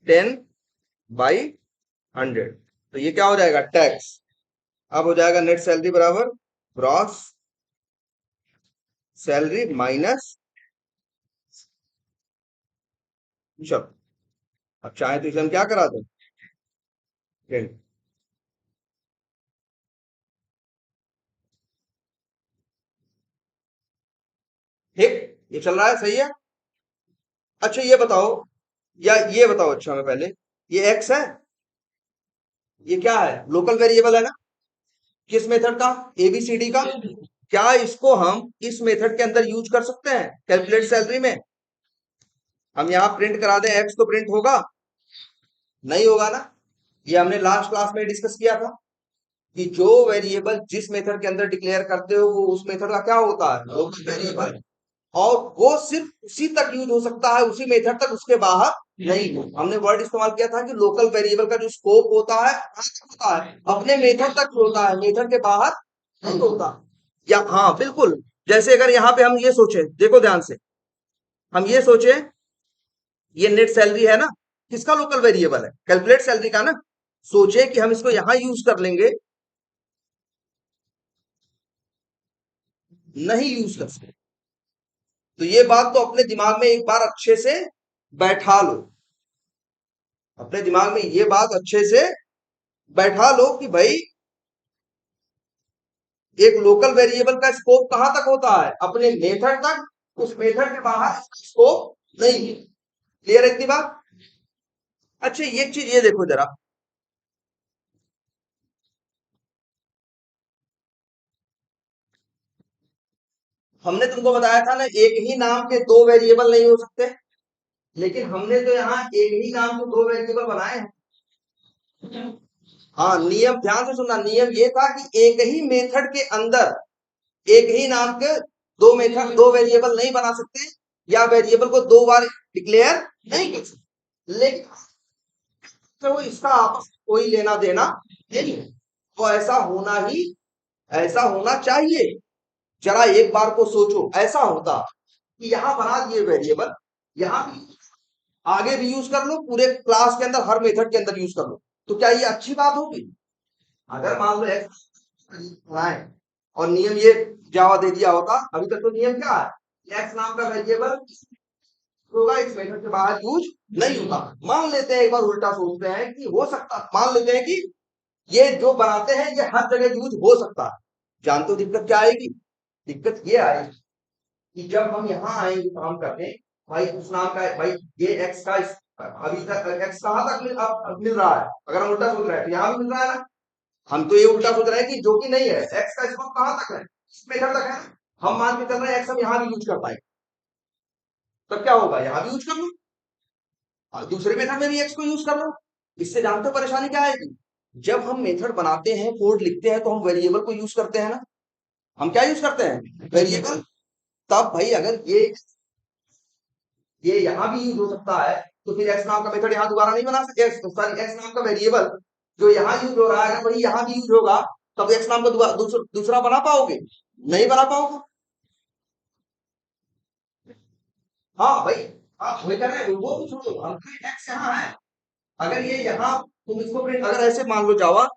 10/100, तो ये क्या हो जाएगा, टैक्स। अब हो जाएगा नेट सैलरी बराबर ग्रॉस सैलरी माइनस, चलो अब चाहे तो इसे हम क्या करा दें, 10। ठीक, ये चल रहा है, सही है। अच्छा ये बताओ, या ये बताओ, अच्छा हमें पहले, ये एक्स है, ये क्या है, लोकल वेरिएबल है ना, किस मेथड का, ABCD का। क्या इसको हम इस मेथड के अंदर यूज कर सकते हैं कैलकुलेट सैलरी में, हम यहाँ प्रिंट करा दें एक्स तो प्रिंट होगा, नहीं होगा ना। ये हमने लास्ट क्लास में डिस्कस किया था कि जो वेरिएबल जिस मेथड के अंदर डिक्लेयर करते हो वो उस मेथड का क्या होता है, लोकल वेरिएबल, और वो सिर्फ उसी तक यूज हो सकता है, उसी मेथड तक, उसके बाहर नहीं। हमने वर्ड इस्तेमाल किया था कि लोकल वेरिएबल का जो स्कोप होता है कहाँ तक होता है, अपने मेथड तक होता है, मेथड के बाहर नहीं होता। या हाँ बिल्कुल, जैसे अगर यहाँ पे हम ये सोचे, देखो ध्यान से, हम ये सोचे ये नेट सैलरी है ना, किसका लोकल वेरिएबल है, कैलकुलेट सैलरी का ना। सोचे कि हम इसको यहां यूज कर लेंगे, नहीं यूज कर सकते। तो ये बात तो अपने दिमाग में एक बार अच्छे से बैठा लो, अपने दिमाग में ये बात अच्छे से बैठा लो कि भाई एक लोकल वेरिएबल का स्कोप कहां तक होता है, अपने मेथड तक, उस मेथड के बाहर स्कोप नहीं है। क्लियर है इतनी बात। अच्छा ये चीज ये देखो जरा, हमने तुमको बताया था ना एक ही नाम के दो वेरिएबल नहीं हो सकते, लेकिन हमने तो यहाँ एक ही नाम के दो वेरिएबल बनाए हैं। हाँ, नियम ध्यान से सुनना। नियम ये था कि एक ही मेथड के अंदर एक ही नाम के दो मेथड, दो वेरिएबल नहीं बना सकते, या वेरिएबल को दो बार डिक्लेयर नहीं कर सकते। लेकिन तो इसका आपस में कोई लेना देना नहीं है। तो ऐसा होना चाहिए। जरा एक बार को सोचो, ऐसा होता कि यहाँ बना दिए वेरिएबल, यहाँ भी आगे भी यूज कर लो, पूरे क्लास के अंदर हर मेथड के अंदर यूज कर लो, तो क्या ये अच्छी बात होगी? अगर मान लो एक्स बनाए और नियम ये जावा दे दिया होता, अभी तक तो नियम क्या है, एक्स नाम का वेरिएबल होगा, इस मेथड के बाहर यूज नहीं होगा। मान लेते हैं, एक बार उल्टा सोचते हैं कि हो सकता, मान लेते हैं कि ये जो बनाते हैं ये हर जगह यूज हो सकता है। जानते हो दिक्कत क्या आएगी? दिक्कत ये आएगी कि जब हम यहाँ आएंगे काम करने, भाई उस नाम का, भाई ये एक्स का अभी तक एक्स कहाँ तक मिल रहा है? अगर हम उल्टा सोच रहे हैं तो यहाँ भी मिल रहा है ना। हम तो ये उल्टा सोच रहे हैं कि जो कि नहीं है, एक्स का स्कोप कहाँ तक है? इस मेथड तक है। हम मान के चल रहे हैं एक्स हम यहाँ भी यूज कर पाएंगे, तब क्या होगा? यहाँ भी यूज कर लो और दूसरे मेथड में भी एक्स को यूज कर लो। इससे जानते हो परेशानी क्या आएगी? जब हम मेथड बनाते हैं, कोड लिखते हैं, तो हम वेरिएबल को यूज करते हैं ना। हम क्या यूज करते हैं? वेरिएबल। तब भाई अगर ये यहाँ भी यूज हो सकता है, तो फिर एक्स नाम का मेथड यहाँ दोबारा नहीं बना सकते। सॉरी, एक्स नाम का वेरिएबल जो यहाँ यूज हो रहा है, अगर वही यहाँ भी यूज होगा, तब एक्स नाम का दूसरा बना पाओगे? नहीं बना पाओगे। हाँ भाई, आप वही कर रहे हैं, वो भी छोड़ो, हम एक्स यहाँ है, अगर ये यहाँ, तुम इसको प्रिंट, अगर ऐसे मान लो जावा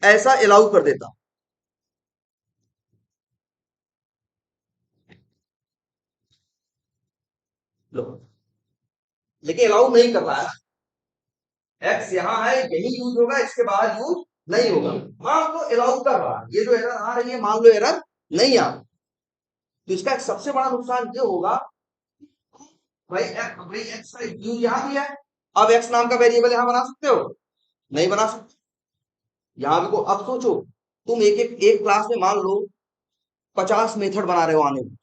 ऐसा अलाउ कर देता, लो, लेकिन अलाउ नहीं कर रहा है। एक्स यहाँ है, यही यूज होगा, इसके बाद यूज नहीं होगा। मान लो अलाउ कर रहा है, ये जो एरर आ रही है, मान लो एरर नहीं आ, तो इसका एक सबसे बड़ा नुकसान ये होगा, भाई एक्स का यूज यहाँ भी है, अब एक्स नाम का वेरिएबल यहाँ बना सकते हो? नहीं बना सकते। यहाँ भी को, अब सोचो, तुम एक क्लास में मान लो 50 मेथड बना रहे हो आने में।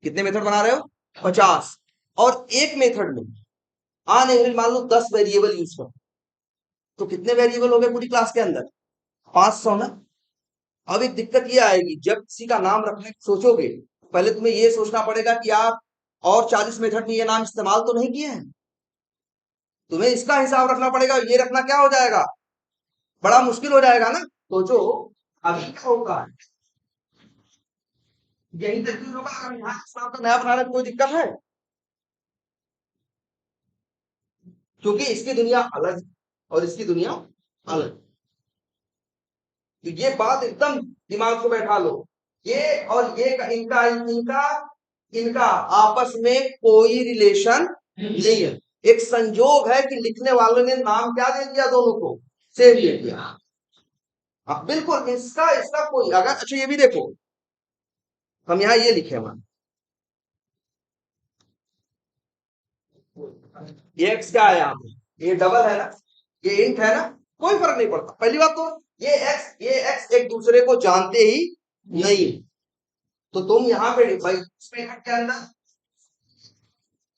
कितने मेथड बना रहे हो? 50। और एक मेथड में आने में मान लो 10 वेरिएबल यूज करो, तो कितने वेरिएबल हो गए पूरी क्लास के अंदर? 500 ना। अब एक दिक्कत ये आएगी, जब किसी का नाम रखने की सोचोगे, पहले तुम्हें ये सोचना पड़ेगा कि आप और 40 मेथड में ये नाम इस्तेमाल तो नहीं किए हैं। तुम्हें इसका हिसाब रखना पड़ेगा, ये रखना क्या हो जाएगा, बड़ा मुश्किल हो जाएगा ना। सोचो अभी क्या होगा, यही तकलीफ होगा। अगर यहाँ इस नाम का नया बना रहे तो कोई दिक्कत है? क्योंकि इसकी दुनिया अलग और इसकी दुनिया अलग। तो ये बात एकदम दिमाग को बैठा लो। ये और ये इनका इनका इनका आपस में कोई रिलेशन नहीं है। एक संजोग है कि लिखने वालों ने नाम क्या दे दिया, दोनों को सेम दे दिया। हाँ बिल्कुल, इसका इसका कोई, अगर अच्छा ये भी देखो, हम यहाँ ये लिखे मान, ये एक्स क्या है यहाँ पे, ये डबल है ना, ये इंट है ना, कोई फर्क नहीं पड़ता। पहली बात तो ये एक्स एक दूसरे को जानते ही नहीं, तो तुम यहाँ पे भाई के अंदर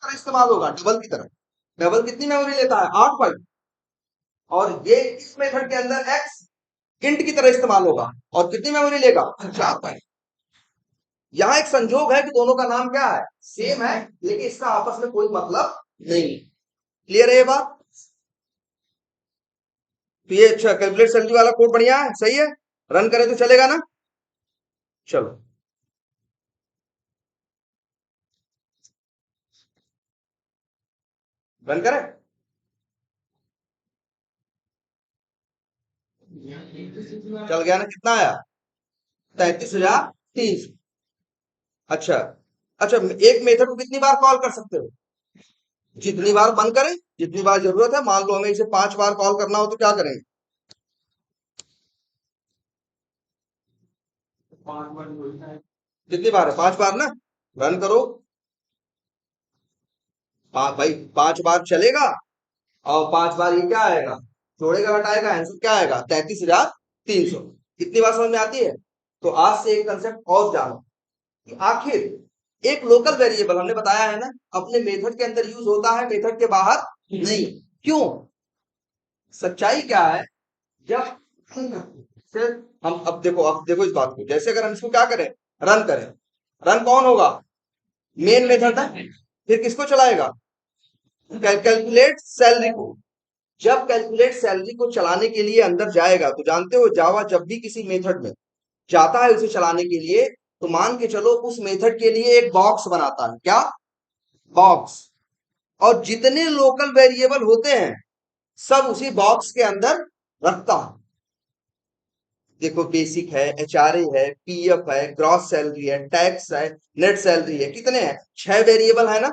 इस्तेमाल होगा डबल की तरह। डबल कितनी मेमोरी लेता है? 8 बाइट। और ये इस मेथड के अंदर एक्स इंट की तरह इस्तेमाल होगा, और कितनी मेमोरी लेगा? 4 बाइट। यहाँ एक संजोग है कि दोनों का नाम क्या है, सेम है, लेकिन इसका आपस में कोई मतलब नहीं। क्लियर है ये बात? तो ये अच्छा कैलकुलेट सैलरी वाला कोड बढ़िया है, सही है, रन करें तो चलेगा ना? चलो रन करें। चल गया ना? कितना आया? 33,300। अच्छा, अच्छा, एक मेथड को कितनी बार कॉल कर सकते हो? जितनी बार मन करे, जितनी बार जरूरत है। मान लो हमें इसे 5 बार कॉल करना हो तो क्या करेंगे? कितनी बार है? 5 बार ना। रन करो, भाई 5 बार चलेगा, और 5 बार ये क्या आएगा, जोड़ेगा घटाएगा, आंसर क्या आएगा? 33,300। कितनी बार समझ में आती है? तो आज से एक कंसेप्ट और जानो कि आखिर एक लोकल वेरिएबल, हमने बताया है ना, अपने मेथड के अंदर यूज होता है, मेथड के बाहर नहीं। क्यों? सच्चाई क्या है, जब फिर हम अब देखो इस बात को, जैसे अगर हम इसको क्या करें, रन करें, रन कौन होगा, मेन मेथड है, फिर किसको चलाएगा, कैलकुलेट सैलरी को। जब कैलकुलेट सैलरी को चलाने के लिए अंदर जाएगा, तो जानते हो जावा जब भी किसी मेथड में जाता है उसे चलाने के लिए, तो मान के चलो उस मेथड के लिए एक बॉक्स बनाता है, क्या बॉक्स, और जितने लोकल वेरिएबल होते हैं सब उसी बॉक्स के अंदर रखता है। देखो बेसिक है, एचआरए है, पीएफ है, ग्रॉस सैलरी है, टैक्स है, नेट सैलरी है, कितने हैं, 6 वेरिएबल है ना।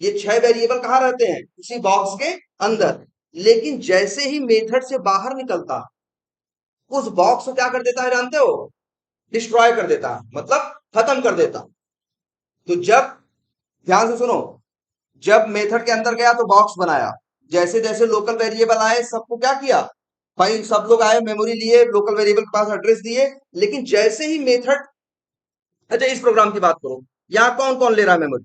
ये 6 वेरिएबल कहाँ रहते हैं, उसी बॉक्स के अंदर। लेकिन जैसे ही मेथड से बाहर निकलता, उस बॉक्स को क्या कर देता है जानते हो, डिस्ट्रॉय कर देता है, मतलब खत्म कर देता। तो जब, ध्यान से सुनो, जब मेथड के अंदर गया तो बॉक्स बनाया, जैसे जैसे लोकल वेरिएबल आए सबको क्या किया, भाई सब लोग आए मेमोरी लिए, लोकल वेरिएबल के पास एड्रेस दिए, लेकिन जैसे ही मेथड, अच्छा इस प्रोग्राम की बात करो, यहाँ कौन कौन ले रहा है मेमोरी,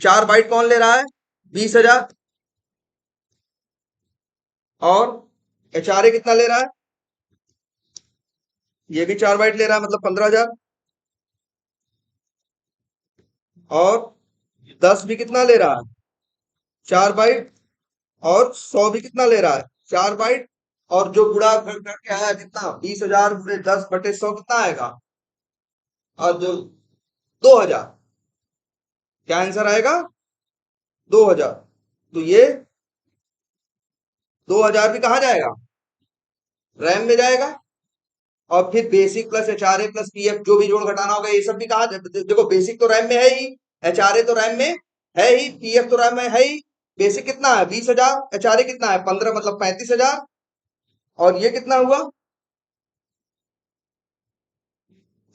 4 बाइट कौन ले रहा है, 20,000, और एचआरए कितना ले रहा है, ये भी 4 बाइट ले रहा है, मतलब 15,000, और 10 भी कितना ले रहा है, 4 बाइट, और 100 भी कितना ले रहा है, 4 बाइट, और जो गुणा कर करके आया कितना, 20,000 गुणे 10/100 कितना आएगा, और जो 2,000, क्या आंसर आएगा, 2,000। तो ये 2,000 भी कहाँ जाएगा, रैम में जाएगा, और फिर basic plus HRA plus PF जो भी जोड़ घटाना होगा ये सब भी कहाँ देखो, बेसिक तो रैम में है ही, एचआरए तो रैम में है ही, पीएफ तो रैम में है ही। बेसिक कितना है 20,000, एचआरए कितना है 15, मतलब 35,000, और ये कितना हुआ,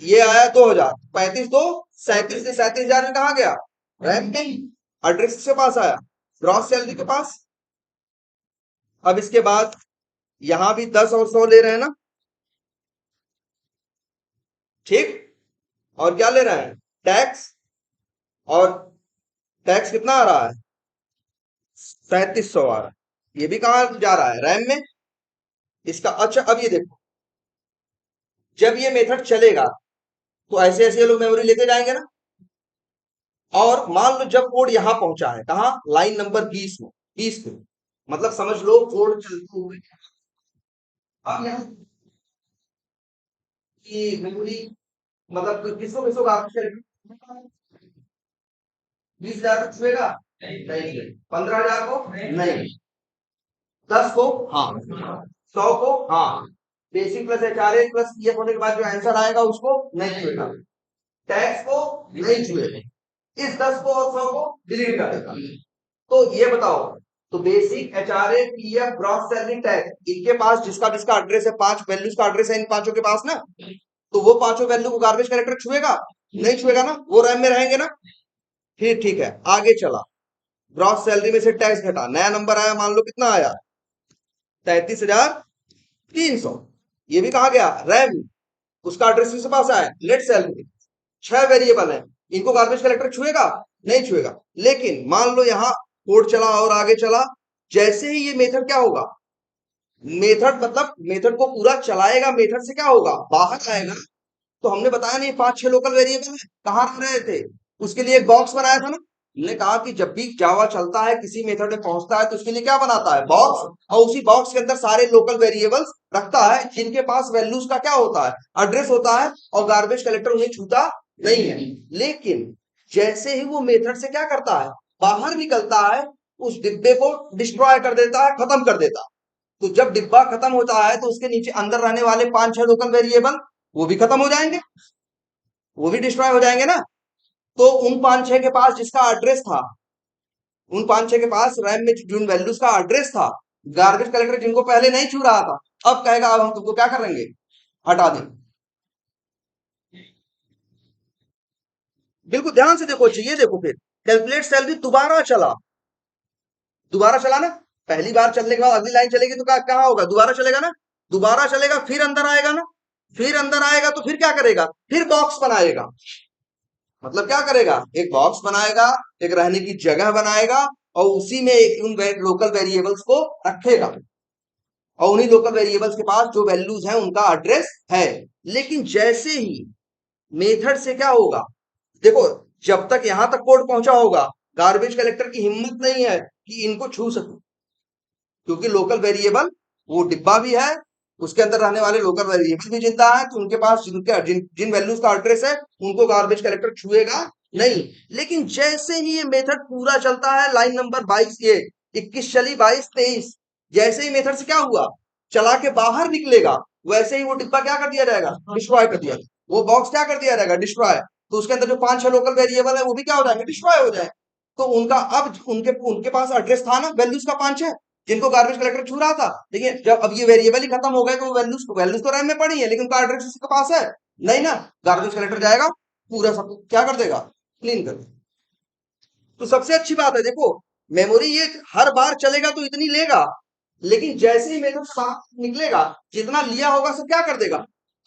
ये आया 2,000, 35 दो 37, 37,000 में कहा गया, रैम में, एड्रेस किसके पास आया, ग्रॉस सैलरी के पास। अब इसके बाद यहां भी 10 और 100 ले रहे हैं ना, ठीक, और क्या ले रहे हैं, टैक्स, और टैक्स कितना आ रहा है, 3700 आ रहा है, ये भी कहाँ जा रहा है, रैम में। इसका अच्छा, अब ये देखो, जब ये मेथड चलेगा तो ऐसे ऐसे ये लोग मेमोरी लेते जाएंगे ना, और मान लो जब कोड यहां पहुंचा है, कहा लाइन नंबर 20 में, 20 पे, मतलब समझ लो कोड चलते हुए, अब यहाँ की मेमोरी, मतलब किसको किसको काम करेगा, 20,000 को छुएगा नहीं, 15,000 को नहीं, 10 को हाँ, 100 को हाँ, basic plus HRA plus PF होने के बाद जो आंसर आएगा उसको नहीं छुएगा, टैक्स को नहीं छुएगा, इस 10 को और 100 को डिलीट कर देगा। तो ये बताओ, तो basic HRA PF gross salary tax, इनके पास जिसका जिसका एड्रेस है, 5 वैल्यूज का एड्रेस है इन पांचों के पास ना, तो वो पांचों वैल्यू को गार्बेज कलेक्टर छुएगा, नहीं छुएगा ना, वो रैम में रहेंगे ना। फिर ठीक है, आगे चला, ग्रॉस सैलरी में से टैक्स घटा, नया नंबर आया, मान लो कितना आया, 33,300, ये भी कहा गया रैम, उसका एड्रेस किसके पास आया, नेट सैलरी। 6 वेरिएबल है, इनको गार्बेज कलेक्टर छुएगा, नहीं छुएगा। लेकिन मान लो यहाँ कोड चला और आगे चला, जैसे ही ये मेथड क्या होगा, मेथड मतलब मेथड को पूरा चलाएगा, मेथड से क्या होगा, बाहर आएगा, तो हमने बताया नहीं 5-6 लोकल वेरिएबल है, कहाँ रह रहे थे, उसके लिए एक बॉक्स बनाया था ना। हमने कहा कि जब भी जावा चलता है किसी मेथड में पहुंचता है तो उसके लिए क्या बनाता है, बॉक्स, और उसी बॉक्स के अंदर सारे लोकल वेरिएबल्स रखता है, जिनके पास वैल्यूज का क्या होता है, एड्रेस होता है, और गार्बेज कलेक्टर उन्हें छूता नहीं है। लेकिन जैसे ही वो मेथड से क्या करता है, बाहर निकलता है, उस डिब्बे को डिस्ट्रॉय कर देता है, खत्म कर देता है। तो जब डिब्बा खत्म होता है तो उसके नीचे अंदर रहने वाले 5-6 लोकल वेरिएबल वो भी खत्म हो जाएंगे, वो भी डिस्ट्रॉय हो जाएंगे ना। तो उन 5-6 के पास जिसका एड्रेस था, उन 5-6 के पास रैम में जिन वैल्यूज का एड्रेस था, गार्बेज कलेक्टर जिनको पहले नहीं छू रहा था, अब कहेगा अब हम तुमको क्या करेंगे, हटा दें। बिल्कुल ध्यान से देखो, चाहिए देखो, फिर कैलकुलेट सेल भी दोबारा चला, दोबारा चला ना, पहली बार चलने के बाद अगली लाइन चलेगी तो कहाँ होगा, दोबारा चलेगा ना, दोबारा चलेगा, फिर अंदर आएगा ना, फिर अंदर आएगा तो फिर क्या करेगा, फिर बॉक्स बनाएगा, मतलब क्या करेगा, एक बॉक्स बनाएगा, एक रहने की जगह बनाएगा, और उसी में उन लोकल वेरिएबल्स को रखेगा। और उन्हीं लोकल वेरिएबल्स के पास जो वैल्यूज हैं उनका एड्रेस है। लेकिन जैसे ही मेथड से क्या होगा, देखो, जब तक यहां तक कोड पहुंचा होगा, गार्बेज कलेक्टर की हिम्मत नहीं है कि इनको छू सके, क्योंकि लोकल वेरिएबल वो डिब्बा भी है, उसके अंदर रहने वाले लोकल वेरिएबल भी जिंदा है, तो उनके पास जिन वैल्यूज का एड्रेस है उनको गार्बेज कलेक्टर छुएगा नहीं। लेकिन जैसे ही ये मेथड पूरा चलता है, लाइन नंबर 22, ये 21 चली, 22 23, जैसे ही मेथड से क्या हुआ, चला के बाहर निकलेगा, वैसे ही वो डिब्बा क्या कर दिया जाएगा, डिस्ट्रॉय कर दिया, वो बॉक्स क्या कर दिया जाएगा, डिस्ट्रॉय। तो उसके अंदर जो 5-6 लोकल वेरिएबल है वो भी क्या हो जाएंगे, डिस्ट्रॉय हो जाए। तो उनका अब उनके उनके पास एड्रेस था ना वैल्यूज का 5-6, जिनको गार्बेज कलेक्टर छू रहा था। देखिए, जब अब ये वेरिएबल ही खत्म हो गए तो वैल्यूज वैल्यूज तो रैम में पड़ी है, लेकिन उनका एड्रेस किसी के पास है नहीं ना। गार्बेज कलेक्टर जाएगा, पूरा सब क्या कर देगा, क्लीन कर देगा। तो सबसे अच्छी बात है, देखो, मेमोरी ये हर बार चलेगा तो इतनी लेगा, लेकिन जैसे ही मेथड साफ निकलेगा, जितना लिया होगा सब क्या कर देगा,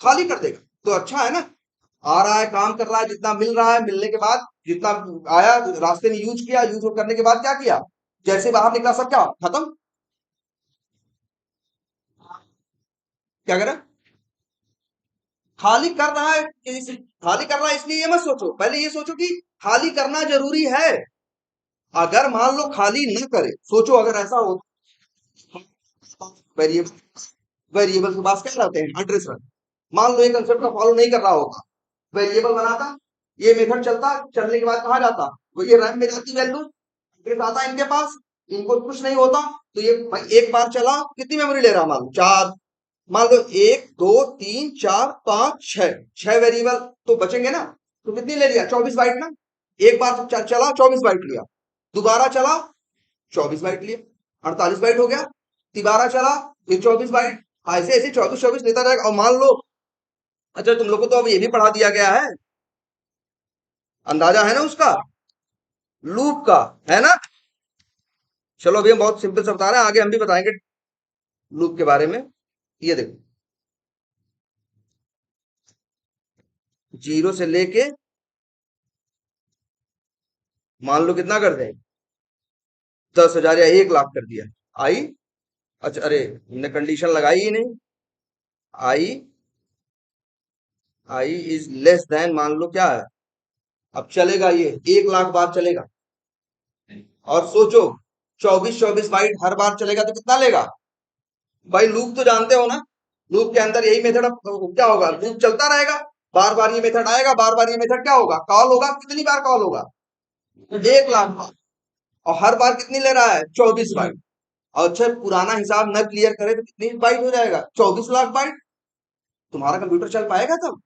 खाली कर देगा। तो अच्छा है ना, आ रहा है, काम कर रहा है, जितना मिल रहा है, मिलने के बाद जितना आया रास्ते में यूज किया, यूज करने के बाद क्या किया, जैसे बाहर निकला सब क्या खत्म। क्या करें, खाली कर रहा है खाली कर रहा है, इसलिए ये मत सोचो, पहले ये सोचो कि खाली करना जरूरी है। अगर मान लो खाली न करे, सोचो अगर ऐसा हो, वेरिएबल वेरिएबल के पास क्या रहते हैं, एड्रेस रहते हैं। मान लो ये कंसेप्ट का फॉलो नहीं कर रहा होगा, वेरिएबल बनाता, ये मेथड चलता, चलने के बाद कहा जाता, वो ये रैम में जाती वैल्यू, एड्रेस आता इनके पास, इनको कुछ नहीं होता। तो ये भाई एक बार चला, कितनी मेमोरी ले रहा, मान लो 4, मान लो 1 2 3 4 5 6, 6 वेरिएबल तो बचेंगे ना। तो कितनी ले लिया, 24 बाइट ना। एक बार चला 24 बाइट लिया, दोबारा चला 24 बाइट लिया, 48 बाइट हो गया। तिबारा चला, फिर 24 बाइट, ऐसे ऐसे 24 24 लेता जाएगा। और मान लो, अच्छा तुम लोग को तो अब ये भी पढ़ा दिया गया है, अंदाजा है ना उसका, लूप का, है ना। चलो अभी हम बहुत सिंपल से बता रहे हैं, आगे हम भी बताएंगे लूप के बारे में। ये देखो, 0 से लेके मान लो कितना कर दें, 10,000 या 1 लाख कर दिया, आई, अच्छा अरे हमने कंडीशन लगाई ही नहीं, आई आई इज लेस देन, मान लो क्या है, अब चलेगा ये 1 लाख बार चलेगा। और सोचो, 24 24 बाइट हर बार चलेगा तो कितना लेगा। भाई लूप तो जानते हो ना, लूप के अंदर यही मेथड क्या होगा, लूप चलता रहेगा, बार बार ये मेथड आएगा, बार बार ये मेथड क्या होगा, कॉल होगा, कितनी बार कॉल होगा, 1 लाख बार। और हर बार कितनी ले रहा है, 24 बाइट। और अच्छा पुराना हिसाब न क्लियर करे तो कितनी बाइट हो जाएगा, 24 लाख बाइट। तुम्हारा कंप्यूटर चल पाएगा तब।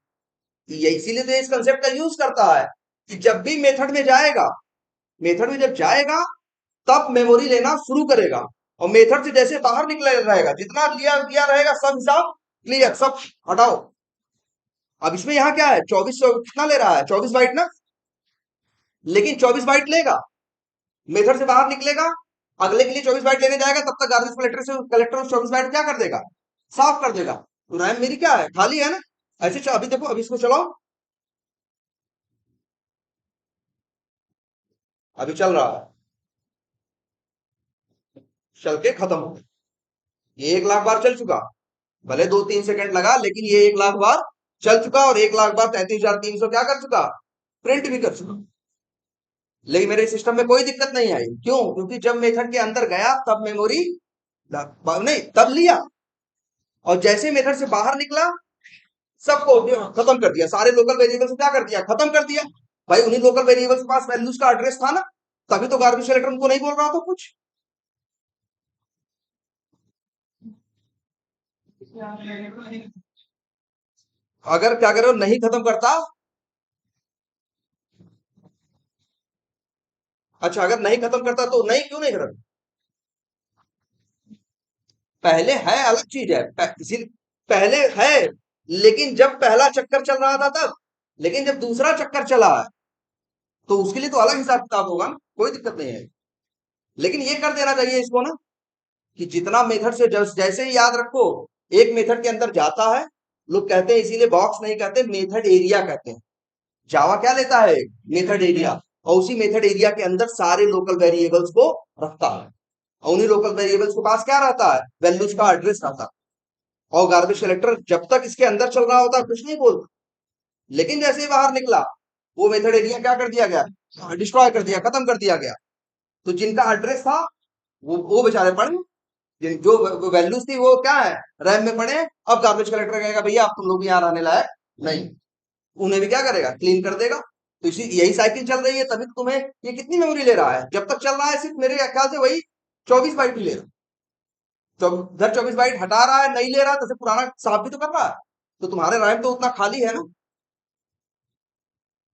ये इसीलिए तो इस कंसेप्ट का यूज करता है कि जब भी मेथड में जाएगा, मेथड में जब जाएगा तब मेमोरी लेना शुरू करेगा, और मेथड से जैसे बाहर निकला रहेगा, जितना लिया दिया रहेगा सब हिसाब क्लियर, सब हटाओ। अब इसमें यहाँ क्या है, 24 कितना ले रहा है, 24 बाइट ना, लेकिन 24 बाइट लेगा, मेथड से बाहर निकलेगा, अगले के लिए 24 बाइट लेने जाएगा, तब तक गार्बेज कलेक्टर उस 24 बाइट क्या कर देगा, साफ कर देगा। तो रैम मेरी क्या है, खाली है ना। ऐसे अभी देखो, अभी इसको चलाओ, अभी चल रहा है, चल के खत्म हो गया, ये 1 लाख बार चल चुका, भले 2-3 सेकंड लगा, लेकिन ये 1 लाख बार चल चुका, और 1 लाख बार 33,300 क्या कर चुका, प्रिंट भी कर चुका। लेकिन मेरे सिस्टम में कोई दिक्कत नहीं आई, क्यों, क्योंकि जब मेथड के अंदर गया तब मेमोरी नहीं, तब लिया, और जैसे मेथड से बाहर निकला सबको खत्म कर दिया, सारे लोकल वेरिएबल से क्या कर दिया, खत्म कर दिया। भाई उन्हीं लोकल वेरिएबल के पास वैल्यूज का एड्रेस था ना, तभी तो गार्बेज कलेक्टर उनको नहीं बोल रहा था कुछ। अगर क्या करो नहीं खत्म करता, अच्छा अगर नहीं खत्म करता तो नहीं, क्यों नहीं खत्म, पहले है अलग चीज है, पहले है, लेकिन जब पहला चक्कर चल रहा था तब, लेकिन जब दूसरा चक्कर चला है तो उसके लिए तो अलग हिसाब किताब होगा ना, कोई दिक्कत नहीं है। लेकिन ये कर देना चाहिए इसको ना, कि जितना मेथड से जैसे ही याद रखो, एक मेथड के अंदर जाता है, लोग कहते हैं इसीलिए बॉक्स नहीं कहते, मेथड एरिया कहते हैं। जावा क्या लेता है, मेथड एरिया, और उसी मेथड एरिया के अंदर सारे लोकल वेरिएबल्स को रखता है। और उन्हीं लोकल वेरिएबल्स के पास क्या रहता है, वैल्यूज का एड्रेस रहता है। और गार्बेज कलेक्टर जब तक इसके अंदर चल रहा होता है कुछ नहीं बोलता, लेकिन जैसे ही बाहर निकला वो मेथड एरिया क्या कर दिया गया, डिस्ट्रॉय कर दिया, खत्म कर दिया गया। तो जिनका एड्रेस था वो बेचारे पढ़ गए। जो वैल्यूज थी वो क्या है, रैम में पड़े। अब गार्बेज कलेक्टर कहेगा भैया आप तुम लोग यहाँ रहने लायक नहीं, उन्हें भी क्या करेगा, क्लीन कर देगा। तो इसी यही साइकिल चल रही है, तभी तो तुम्हें ये कितनी मेमोरी ले रहा है, जब तक चल रहा है सिर्फ मेरे ख्याल से वही 24 बाइट ही ले रहा है। तो इधर 24 बाइट हटा रहा है, नहीं ले रहा, तो पुराना साफ भी तो कर रहा है। तो तुम्हारे रैम तो उतना खाली है ना।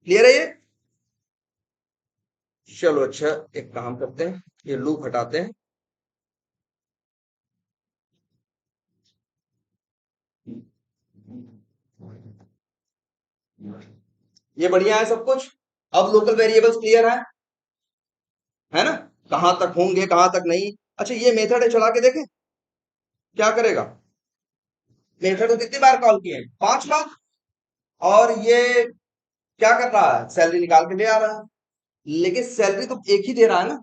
क्लियर है ये। चलो अच्छा, एक काम करते हैं, ये लूप हटाते हैं। ये बढ़िया है सब कुछ। अब लोकल वेरिएबल्स क्लियर है ना, कहां तक होंगे कहां तक नहीं। अच्छा ये मेथड है, चला के देखें क्या करेगा। मेथड को कितनी बार कॉल किए, 5 बार। और ये क्या कर रहा है, सैलरी निकाल के ले आ रहा है। लेकिन सैलरी तो एक ही दे रहा है ना,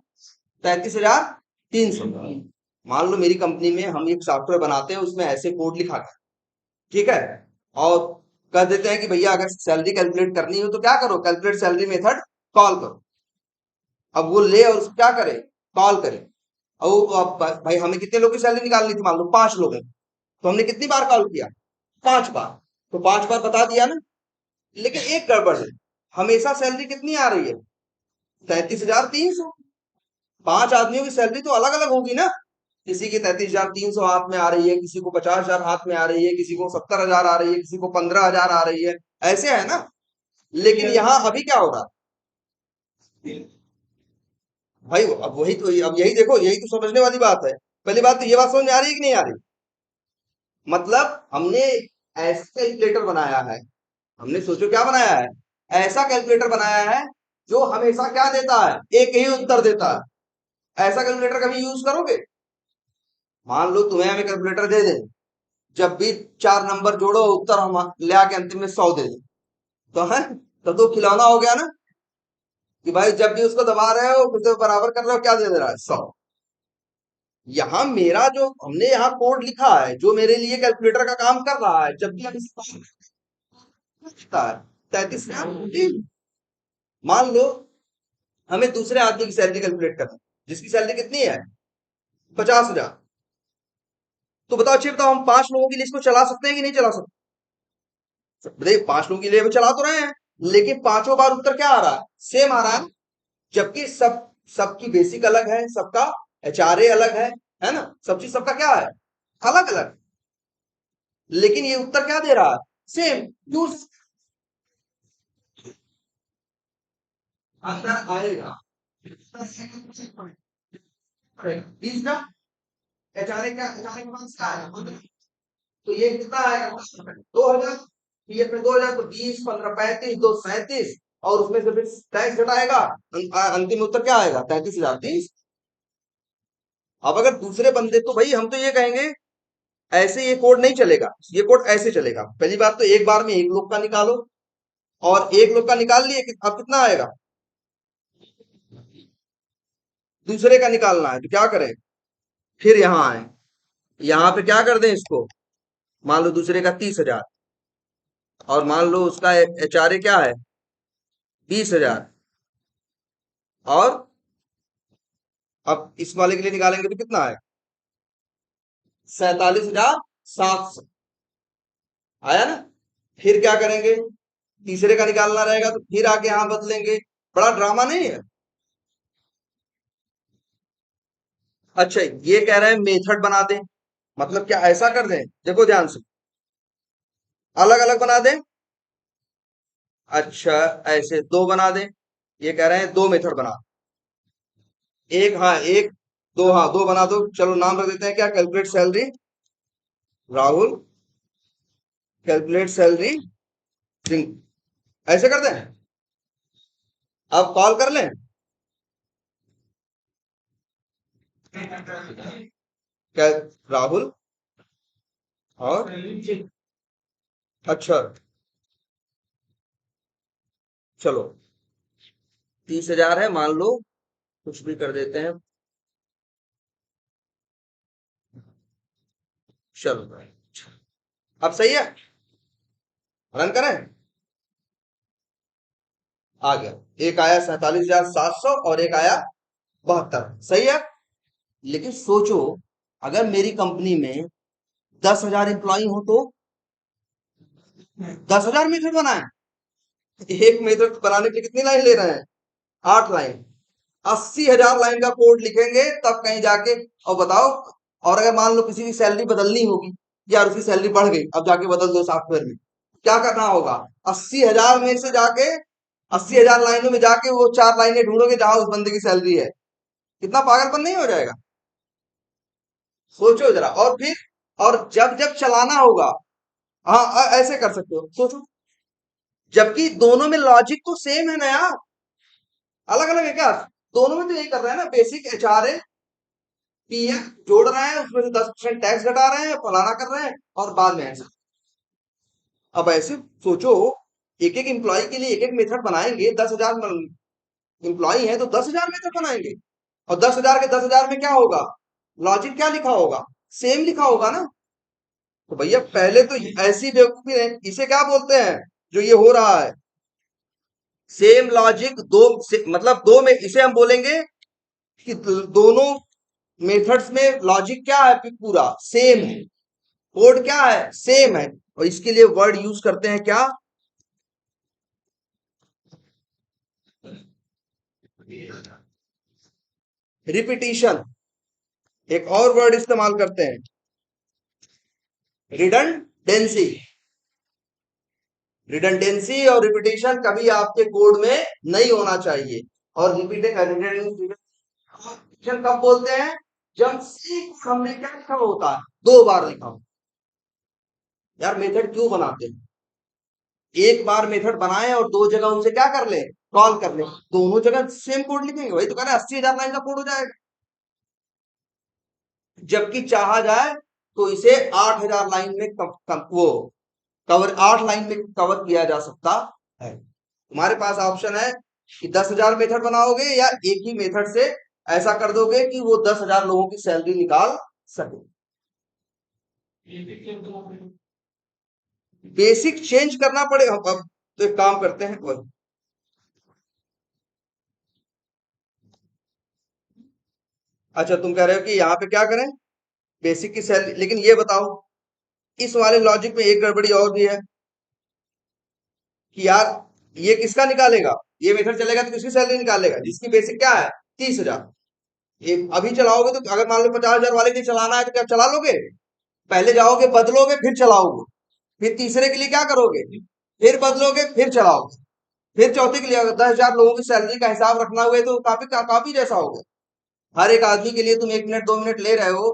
33,300। मान लो मेरी कंपनी में हम एक सॉफ्टवेयर बनाते हैं, उसमें ऐसे कोड लिखा है, ठीक है। और कह देते हैं कि भैया अगर सैलरी कैलकुलेट करनी हो तो क्या करो, कैलकुलेट सैलरी मेथड कॉल करो। अब वो ले और उसको क्या करे, कॉल करे। और अब भाई हमें कितने लोग की सैलरी निकालनी थी, मान लो 5 लोग हैं, तो हमने कितनी बार कॉल किया, 5 बार। तो 5 बार बता दिया ना। लेकिन एक गड़बड़ है, हमेशा सैलरी कितनी आ रही है, 33,300। 5 आदमियों की सैलरी तो अलग अलग होगी ना। किसी की 33,300 हाथ में आ रही है, किसी को 50,000 हाथ में आ रही है, किसी को 70,000 आ रही है, किसी को 15,000 आ रही है। ऐसे है ना। लेकिन यहाँ अभी क्या हो रहा है भाई, अब वही तो, अब यही देखो, यही तो समझने वाली बात है। पहली बात तो ये बात समझ में आ रही है कि नहीं आ रही। मतलब हमने ऐसा कैलकुलेटर बनाया है, हमने सोचो क्या बनाया है, ऐसा कैलकुलेटर बनाया है जो हमेशा क्या देता है, एक ही उत्तर देता है। ऐसा कैलकुलेटर कभी यूज करोगे। मान लो तुम्हें हमें कैलकुलेटर दे दे, जब भी 4 नंबर जोड़ो उत्तर हम ले आके अंतिम में 100 दे दे, तो है तो खिलौना हो गया ना, कि भाई जब भी उसको दबा रहे हो उसे बराबर कर रहे हो, क्या दे दे रहा है, 100। यहाँ मेरा जो हमने यहाँ कोड लिखा है जो मेरे लिए कैलकुलेटर का काम कर रहा है, जब भी हम इसे 33, मान लो हमें दूसरे आदमी की सैलरी कैलकुलेट करना, जिसकी सैलरी कितनी है, 50,000। तो बताओ, अच्छे बताओ, हम 5 लोगों की लिस्ट को चला सकते हैं कि नहीं चला सकते। देखिए 5 लोगों की लिए चला तो रहे हैं, लेकिन 5 बार उत्तर क्या आ रहा है, सेम आ रहा है। जबकि सबकी बेसिक अलग है, सबका एचआरए अलग है ना, सब चीज सबका क्या है, अलग अलग। लेकिन ये उत्तर क्या दे रहा है, सेम। क्यों, अंदर आएगा 20 का, एचआरए का, एचआरए के पास क्या है, तो ये कितना आएगा, 2,000। पीएफ में 2,000, तो 20, 15, 35, 2, 37। और उसमें से फिर टैक्स घटाएगा, अंतिम उत्तर क्या आएगा, 33,030। अब अगर दूसरे बंदे, तो भाई हम तो ये कहेंगे ऐसे ये कोड नहीं चलेगा, ये कोड ऐसे चलेगा। पहली बात तो एक बार में एक लोग का निकालो, और एक लोग का निकाल लिए, अब कितना आएगा, दूसरे का निकालना है, तो क्या करें, फिर यहाँ आए, यहाँ पे क्या कर दें इसको, मान लो दूसरे का 30,000, और मान लो उसका एचआरए क्या है, 20,000। और अब इस वाले के लिए निकालेंगे तो कितना है, 47,700 आया ना। फिर क्या करेंगे, तीसरे का निकालना रहेगा, तो फिर आके यहां बदलेंगे। बड़ा ड्रामा नहीं है। अच्छा ये कह रहे हैं मेथड बना दें, मतलब क्या ऐसा कर दें, देखो ध्यान से, अलग अलग बना दें। अच्छा ऐसे दो बना दें, ये कह रहे हैं 2 मेथड बना, एक हाँ एक, दो हाँ दो बना दो। चलो नाम रख देते हैं क्या, calculate salary Rahul, calculate salary Singh, ऐसे कर दें। अब कॉल कर लें, क्या, राहुल और, अच्छा चलो 30,000 है मान लो, कुछ भी कर देते हैं, चलो अब सही है, रन करें। आ गया, एक आया 47,700 और एक आया 72, सही है। लेकिन सोचो, अगर मेरी कंपनी में 10,000 एम्प्लॉई हो तो 10,000 मेथड बनाए। एक मेथड बनाने के लिए कितनी लाइन ले रहे हैं? 8 लाइन। 80,000 लाइन का कोड लिखेंगे तब कहीं जाके। और बताओ, और अगर मान लो किसी की सैलरी बदलनी होगी, यार उसकी सैलरी बढ़ गई, अब जाके बदल दो सॉफ्टवेयर में, क्या करना होगा? 80,000 में से जाके 80,000 लाइनों में जाके वो 4 लाइनें ढूंढोगे जहां उस बंदे की सैलरी है। कितना पागलपन नहीं हो जाएगा? सोचो जरा। और फिर, और जब जब चलाना होगा, हाँ ऐसे कर सकते हो, सोचो। जबकि दोनों में लॉजिक तो सेम है ना यार, अलग अलग है क्या? दोनों में तो यही कर रहे हैं ना, बेसिक एचआरए पीएफ जोड़ रहे हैं, उसमें से 10% टैक्स घटा रहे हैं, फलाना कर रहे हैं, और बाद में ऐसा। अब ऐसे सोचो, एक एक एम्प्लॉय के लिए एक एक मेथड बनाएंगे। 10,000 एम्प्लॉय है तो 10,000 मेथड बनाएंगे। और 10,000 के 10,000 में क्या होगा? लॉजिक क्या लिखा होगा? सेम लिखा होगा ना। तो भैया पहले तो ऐसी बेवकूफी है, इसे क्या बोलते हैं जो ये हो रहा है? सेम लॉजिक मतलब दो में इसे हम बोलेंगे कि दोनों मेथड्स में लॉजिक क्या है? पूरा सेम है, कोड क्या है? सेम है। और इसके लिए वर्ड यूज करते हैं क्या? रिपीटिशन। एक और वर्ड इस्तेमाल करते हैं, रिडंडेंसी। रिडंडेंसी और रिपीटिशन कभी आपके कोड में नहीं होना चाहिए। और रिपीटेशन कब बोलते हैं? जब हमने क्या लिखा होता है? 2 बार लिखा हो। यार मेथड क्यों बनाते हैं? एक बार मेथड बनाए और 2 जगह उनसे क्या कर ले? कॉल कर ले, दोनों जगह सेम कोड लिखेंगे, वही तो कह रहे हैं 80,000 लाइन का कोड हो जाएगा। जबकि चाहा जाए तो इसे 8,000 लाइन में वो कवर 8 लाइन में कवर किया जा सकता है। तुम्हारे पास ऑप्शन है कि 10,000 मेथड बनाओगे या एक ही मेथड से ऐसा कर दोगे कि वो 10,000 लोगों की सैलरी निकाल सके। बेसिक चेंज करना पड़ेगा। अब तो एक काम करते हैं, अच्छा तुम कह रहे हो कि यहाँ पे क्या करें? बेसिक की सैलरी। लेकिन ये बताओ, इस वाले लॉजिक में एक गड़बड़ी और भी है कि यार ये किसका निकालेगा? ये मेथड चलेगा तो किसकी सैलरी निकालेगा जिसकी बेसिक क्या है? 30,000। ये अभी चलाओगे तो अगर मान लो 50,000 वाले के लिए चलाना है तो क्या चला लोगे? पहले जाओगे बदलोगे फिर चलाओगे, फिर तीसरे के लिए क्या करोगे? फिर बदलोगे फिर चलाओगे, फिर चौथे के लिए। अगर 10,000 लोगों की सैलरी का हिसाब रखना हुआ है तो काफी काफी जैसा होगा। हर एक आदमी के लिए तुम 1 मिनट 2 मिनट ले रहे हो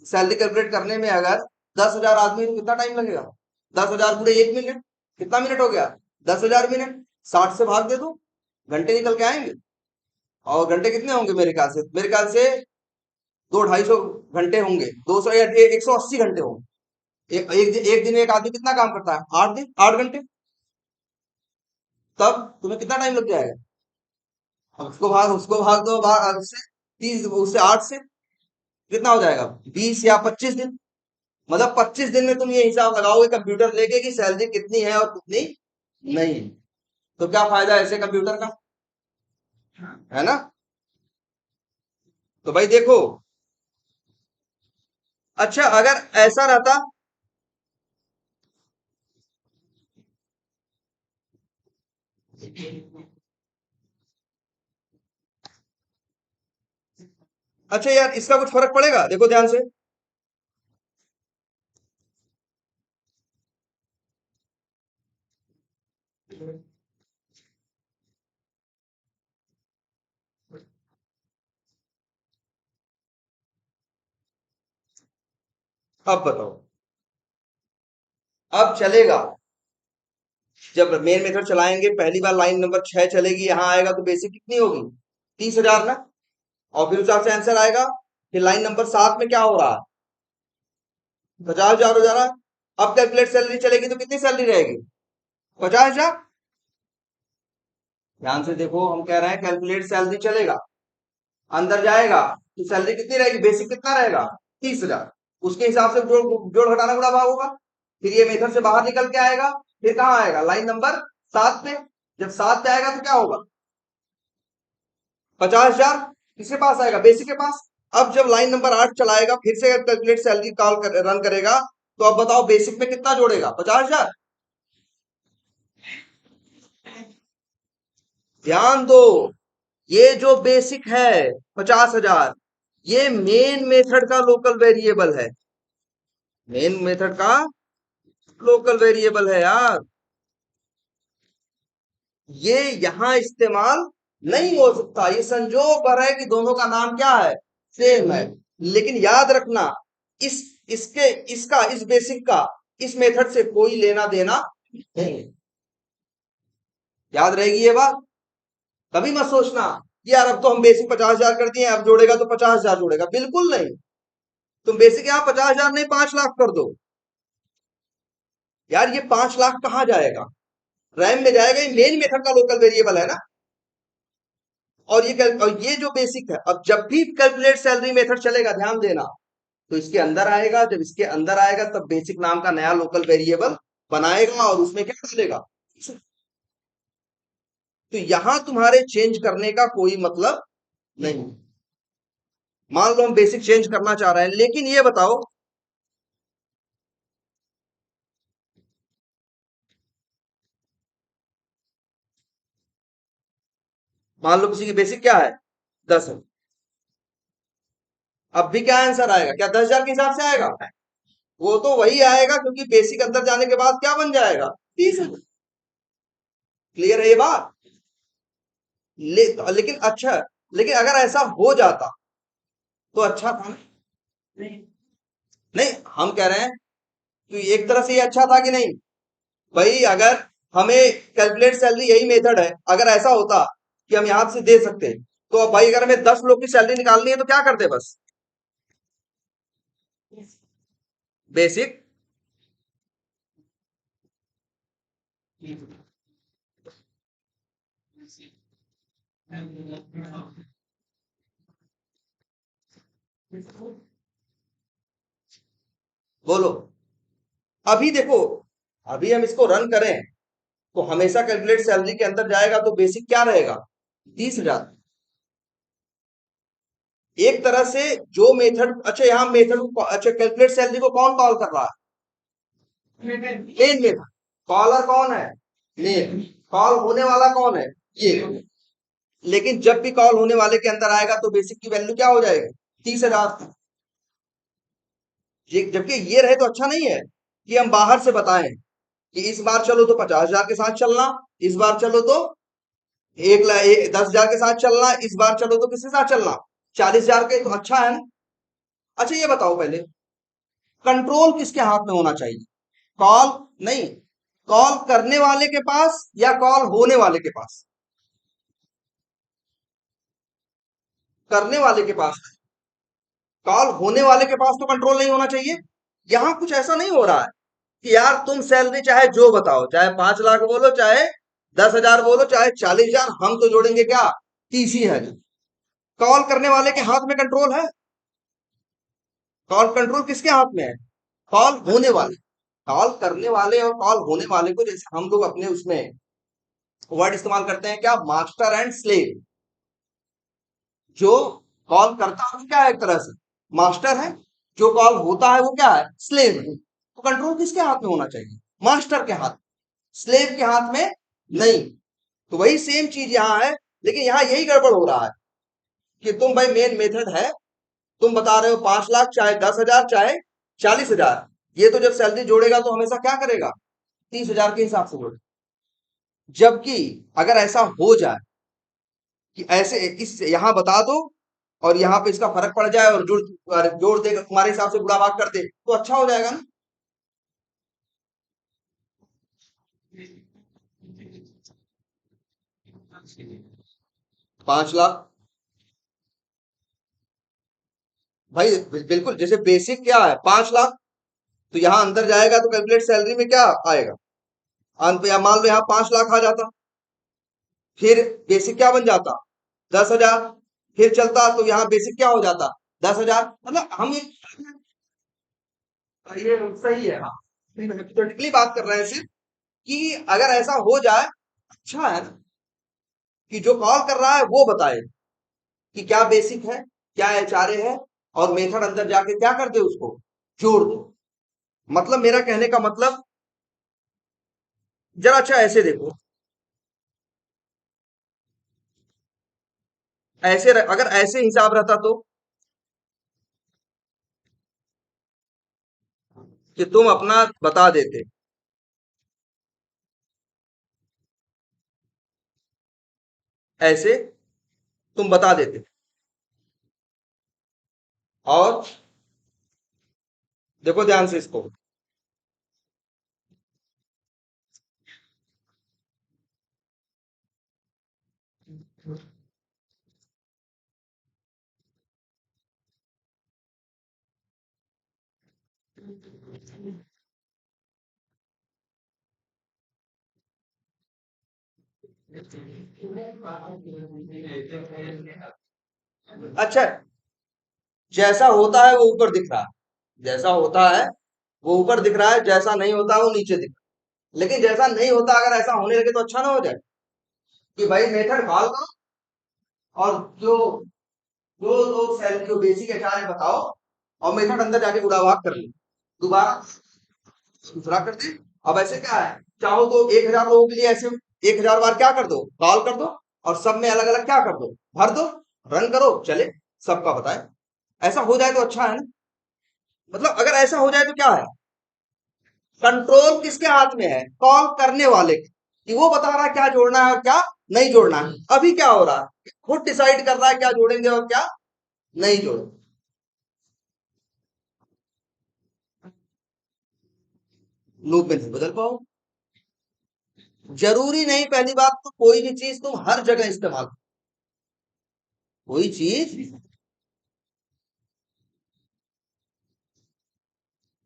सैलरी कैलकुलेट करने में। अगर 10,000 आदमी तो कितना टाइम लगेगा? 10,000 पूरे 1 मिनट, कितना मिनट हो गया? 10,000 मिनट। 60 से भाग दे दो, घंटे निकल के आएंगे। और घंटे कितने होंगे? मेरे ख्याल से 200-250 घंटे होंगे, 200 या 180 घंटे होंगे। एक दिन में एक आदमी कितना काम करता है? 8 दिन, 8 घंटे। तब तुम्हें कितना टाइम लग जाएगा? अब उसको भाग दो, उससे 30, उससे 8 से कितना हो जाएगा? 20 या 25 दिन। मतलब 25 दिन में तुम ये हिसाब लगाओगे कंप्यूटर लेके कि सैलरी कितनी है और कितनी नहीं है। तो क्या फायदा ऐसे कंप्यूटर का? है ना? तो भाई देखो, अच्छा अगर ऐसा रहता। अच्छा यार, इसका कुछ फर्क पड़ेगा? देखो ध्यान से। अब बताओ, अब चलेगा। जब मेन मेथड चलाएंगे, पहली बार लाइन नंबर 6 चलेगी, यहां आएगा तो बेसिक कितनी होगी? 30,000 ना। और फिर उस हिसाब से आंसर आएगा। फिर लाइन नंबर 7 में क्या हो रहा है? 50,000 हो जा रहा है। अब कैलकुलेट सैलरी चलेगी तो कितनी सैलरी रहेगी? 50,000। ध्यान से देखो, हम कह रहे हैं कैलकुलेट सैलरी चलेगा, अंदर जाएगा तो सैलरी कितनी रहेगी? बेसिक कितना रहेगा? 30,000। उसके हिसाब से जोड़ घटाना गुणा भाग होगा। फिर ये मेथड से बाहर निकल के आएगा, फिर कहाँ आएगा, लाइन नंबर 7 पे। जब 7 पे आएगा तो क्या होगा, 50,000 किसके पास आएगा, बेसिक के पास। अब जब लाइन नंबर 8 चलाएगा, फिर से कैलकुलेट सैलरी रन करेगा, तो अब बताओ बेसिक में कितना जोड़ेगा, 50,000। ध्यान दो, ये जो बेसिक है 50,000, ये मेन मेथड का लोकल वेरिएबल है, मेन मेथड का लोकल वेरिएबल है यार। ये यहां इस्तेमाल नहीं हो सकता, ये संजोग पर है कि दोनों का नाम क्या है, सेम है। लेकिन याद रखना, इस इसके इसका इस बेसिक का इस मेथड से कोई लेना देना नहीं, याद रहेगी ये बात। कभी मत सोचना कि यार अब तो हम बेसिक 50,000 कर दिए, अब जोड़ेगा तो 50,000 जोड़ेगा, बिल्कुल नहीं। तुम बेसिक यहाँ 50,000 नहीं 5 लाख कर दो, यार ये 5 लाख कहाँ जाएगा, रैम में जाएगा, ये मेन मेथड का लोकल वेरिएबल है ना। और ये जो बेसिक है, अब जब भी कैलकुलेट सैलरी मेथड चलेगा, ध्यान देना, तो इसके अंदर आएगा, जब इसके अंदर आएगा तब बेसिक नाम का नया लोकल वेरिएबल बनाएगा और उसमें क्या डालेगा। तो यहां तुम्हारे चेंज करने का कोई मतलब नहीं। मान लो हम बेसिक चेंज करना चाह रहे हैं, लेकिन ये बताओ, मान लो किसी की बेसिक क्या है, 10 है, अब भी क्या आंसर आएगा, क्या 10,000 के हिसाब से आएगा, वो तो वही आएगा, क्योंकि बेसिक अंदर जाने के बाद क्या बन जाएगा, 30,000। क्लियर है ये बात। लेकिन अच्छा, लेकिन अगर ऐसा हो जाता तो अच्छा था ना? नहीं, नहीं, हम कह रहे हैं कि एक तरह से ये अच्छा था कि नहीं। भाई अगर हमें कैलकुलेट सैलरी यही मेथड है, अगर ऐसा होता कि हम यहां से दे सकते, तो अब भाई अगर हमें 10 लोग की सैलरी निकालनी है तो क्या करते, बस बेसिक। बोलो, अभी देखो, अभी हम इसको रन करें तो हमेशा कैलकुलेट सैलरी के अंदर जाएगा, तो बेसिक क्या रहेगा, 30,000। एक तरह से जो मेथड, अच्छा यहाँ मेथड, अच्छा कैलकुलेट सैलरी को कौन कॉल कर रहा है, मेन मेथड। कॉलर कौन है, मेन। कॉल होने वाला कौन है, ये। लेकिन जब भी कॉल होने वाले के अंदर आएगा तो बेसिक की वैल्यू क्या हो जाएगी, 30,000। जबकि ये रहे तो अच्छा नहीं है कि हम बाहर से बताएं कि इस बार चलो तो 50,000 के साथ चलना, इस बार चलो तो 10,000 के साथ चलना, इस बार चलो तो किसके साथ चलना, 40,000 के, तो अच्छा है ना। अच्छा ये बताओ पहले, कंट्रोल किसके हाथ में होना चाहिए, कॉल, नहीं, कॉल करने वाले के पास या कॉल होने वाले के पास, करने वाले के पास। कॉल होने वाले के पास तो कंट्रोल नहीं होना चाहिए। यहां कुछ ऐसा नहीं हो रहा है कि यार तुम सैलरी चाहे जो बताओ, चाहे 5 लाख बोलो, चाहे 10,000 बोलो, चाहे 40,000, हम तो जोड़ेंगे क्या, 30,000। कॉल करने वाले के हाथ में कंट्रोल है, कॉल कंट्रोल किसके हाथ में है, कॉल होने वाले। कॉल करने वाले और कॉल होने वाले को, जैसे हम लोग अपने उसमें वर्ड इस्तेमाल करते हैं क्या, मास्टर एंड स्लेव। जो कॉल करता है वो क्या है, एक तरह से मास्टर है, जो कॉल होता है वो क्या है, स्लेव है। तो कंट्रोल किसके हाथ में होना चाहिए, मास्टर के हाथ, स्लेव के हाथ में नहीं। तो वही सेम चीज यहां है, लेकिन यहां यही गड़बड़ हो रहा है कि तुम भाई मेन मेथड है, तुम बता रहे हो 5 लाख, चाहे 10,000, चाहे 40,000, ये तो जब सैलरी जोड़ेगा तो हमेशा क्या करेगा, 30,000 के हिसाब से जोड़े। जबकि अगर ऐसा हो जाए कि ऐसे इस यहां बता दो और यहाँ पे इसका फर्क पड़ जाए और जोड़ जोड़ देगा तुम्हारे हिसाब से, बुरा भाग कर दे, तो अच्छा हो जाएगा ना। 5 लाख, भाई बिल्कुल, जैसे बेसिक क्या है 5 लाख, तो यहाँ अंदर जाएगा तो कैलकुलेट सैलरी में क्या आएगा, अंत या मान लो यहाँ 5 लाख आ जाता, फिर बेसिक क्या बन जाता, 10,000, फिर चलता तो यहाँ बेसिक क्या हो जाता, 10,000। मतलब हम ये सही है, हाँ। हाइपोथेटिकली बात कर रहे हैं सिर्फ कि अगर ऐसा हो जाए, अच्छा है ना, कि जो कॉल कर रहा है वो बताए कि क्या बेसिक है, क्या एचआरए है, और मेथड अंदर जाके क्या कर दे, उसको जोड़ दो। मतलब मेरा कहने का मतलब, जरा अच्छा ऐसे देखो, अगर ऐसे हिसाब रहता तो, कि तुम अपना बता देते, ऐसे तुम बता देते, और देखो ध्यान से इसको। अच्छा, जैसा होता है वो ऊपर दिख रहा है, जैसा होता है वो ऊपर दिख रहा है, जैसा नहीं होता वो नीचे दिख रहा है। लेकिन जैसा नहीं होता, अगर ऐसा होने लगे तो अच्छा ना हो जाए, कि भाई मेथड कॉल करो, और जो जो लोग सैलरी जो बेसिक एचआर है बताओ, और मेथड अंदर जाके उड़ा भाग कर लो, दोबारा दूसरा कर दे। अब ऐसे क्या है, चाहो तो 1,000 लोगों के लिए ऐसे 1,000 बार क्या कर दो, कॉल कर दो, और सब में अलग अलग क्या कर दो, भर दो, रन करो, चले, सबका बताए। ऐसा हो जाए तो अच्छा है ना। मतलब अगर ऐसा हो जाए तो क्या है, कंट्रोल किसके हाथ में है, कॉल करने वाले के, कि वो बता रहा है क्या जोड़ना है और क्या नहीं जोड़ना है। अभी क्या हो रहा है, खुद डिसाइड कर रहा है क्या जोड़ेंगे और क्या नहीं जोड़ेंगे। लूप में नहीं बदल पाओ। जरूरी नहीं, पहली बात तो कोई भी चीज तुम हर जगह इस्तेमाल करो। कोई चीज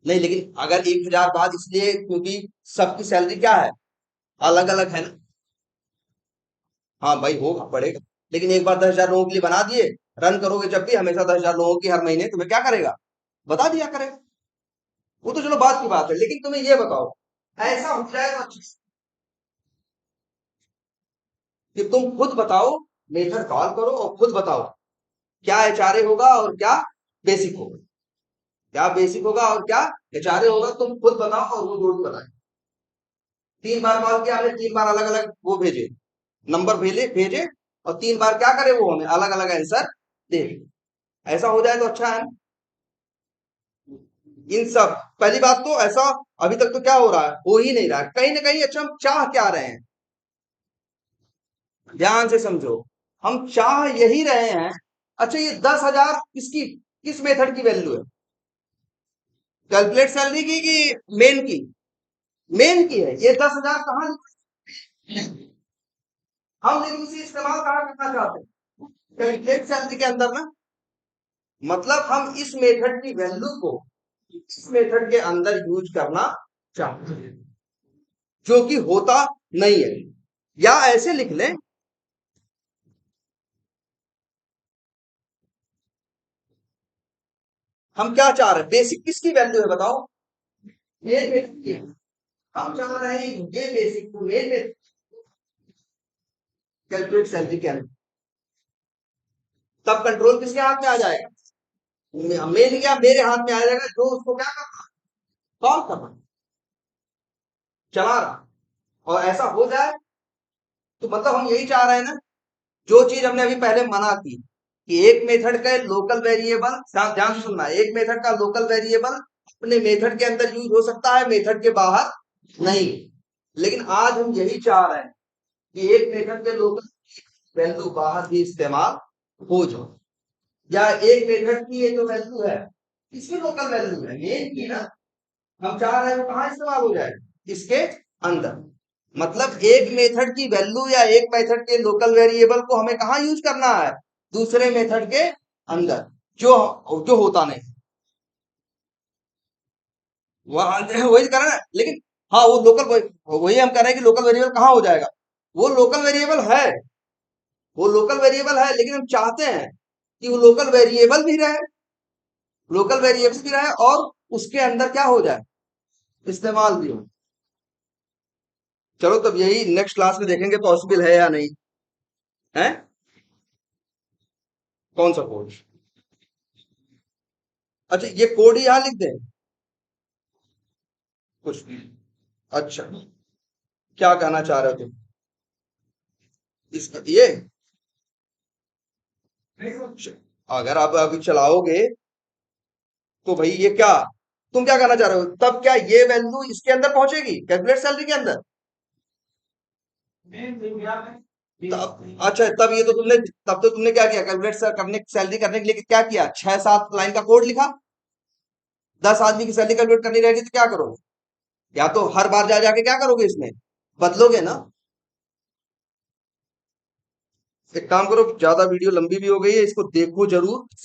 नहीं, लेकिन अगर 1,000 बाद इसलिए क्योंकि सबकी सैलरी क्या है, अलग अलग है ना। हाँ भाई, होगा पड़ेगा, लेकिन एक बार 10,000 लोगों के लिए बना दिए, रन करोगे जब भी, हमेशा 10,000 लोगों की हर महीने तुम्हें क्या करेगा, बता दिया करेगा। वो तो चलो बात की बात है, लेकिन तुम्हें ये बताओ, ऐसा हो जाए तो अच्छी, कि तुम खुद बताओ, मेथड कॉल करो और खुद बताओ क्या एचआरए होगा और क्या बेसिक होगा, क्या बेसिक होगा और क्या एचआरए होगा, तुम खुद बताओ और वो जोड़ के बताए। 3 बार कॉल किया हमने, 3 बार अलग अलग वो भेजे, नंबर भेजे भेजे, और 3 बार क्या करे, वो हमें अलग अलग आंसर दे। ऐसा हो जाए तो अच्छा है। इन सब, पहली बात तो ऐसा अभी तक तो क्या हो रहा है, हो ही नहीं रहा है कहीं ना कहीं। अच्छा, हम चाह क्या रहे हैं, ध्यान से समझो, हम चाह यही रहे हैं। अच्छा, ये 10,000 किसकी, किस मेथड की वैल्यू है, कैलकुलेट सैलरी की कि मेन की, मेन की है। ये 10,000 कहाँ, हम लेकिन उसे इस्तेमाल कहाँ करना चाहते हैं, कैलकुलेट सैलरी के अंदर ना। मतलब हम इस मेथड की वैल्यू को इस मेथड के अंदर यूज करना चाहते हैं, जो कि होता नहीं है। या ऐसे लिख लें, हम क्या चाह रहे हैं, बेसिक किसकी वैल्यू है बताओ, ये बेसिक की है। हम चाह रहे हैं ये बेसिक को मेन में कैलकुलेट सैलरी के अंदर, तब कंट्रोल किसके हाथ में आ जाएगा, मेन क्या मेरे हाथ में आ जाएगा, जो उसको क्या करना, सॉल्व करना, चला रहा। और ऐसा हो जाए तो मतलब हम यही चाह रहे हैं ना, जो चीज हमने अभी पहले मना की, कि एक मेथड का लोकल वेरिएबल, ध्यान से सुनना, एक मेथड का लोकल वेरिएबल अपने मेथड के अंदर यूज हो सकता है, मेथड के बाहर नहीं। लेकिन आज हम यही चाह रहे हैं कि एक मेथड के लोकल वैल्यू बाहर भी इस्तेमाल हो जाए, या एक मेथड की ये जो वैल्यू है, इसकी लोकल वैल्यू है मेन की ना, हम चाह रहे हैं वो कहाँ इस्तेमाल हो जाए, इसके अंदर। मतलब एक मेथड की वैल्यू या एक मेथड के लोकल वेरिएबल को हमें कहाँ यूज करना है, दूसरे मेथड के अंदर, जो जो होता नहीं, वहां वही कर रहे हैं लेकिन। हाँ, वो लोकल, वही हम कह रहे हैं कि लोकल वेरिएबल कहाँ हो जाएगा, वो लोकल वेरिएबल है, वो लोकल वेरिएबल है, लेकिन हम चाहते हैं कि वो लोकल वेरिएबल भी रहे, लोकल वेरिएबल भी रहे, और उसके अंदर क्या हो जाए, इस्तेमाल भी हो। चलो तब यही नेक्स्ट क्लास में देखेंगे पॉसिबल है या नहीं है। कौन सा कोड? अच्छा ये कोड ही यहाँ लिख दें? कुछ नहीं। अच्छा क्या कहना चाह रहे हो तुम इसका ये? अगर आप अभी चलाओगे तो भाई ये क्या, तुम क्या कहना चाह रहे हो, तब क्या ये वैल्यू इसके अंदर पहुंचेगी कैलकुलेट सैलरी के अंदर? तब अच्छा तब ये तो तुमने, तब तो तुमने क्या किया, कैलकुलेट करने सैलरी करने के लिए क्या किया, 6-7 लाइन का कोड लिखा। 10 आदमी की सैलरी कैलकुलेट करनी रहेगी तो क्या करोगे, या तो हर बार जा जाके क्या करोगे इसमें, बदलोगे ना। एक काम करो, ज्यादा वीडियो लंबी भी हो गई है, इसको देखो जरूर।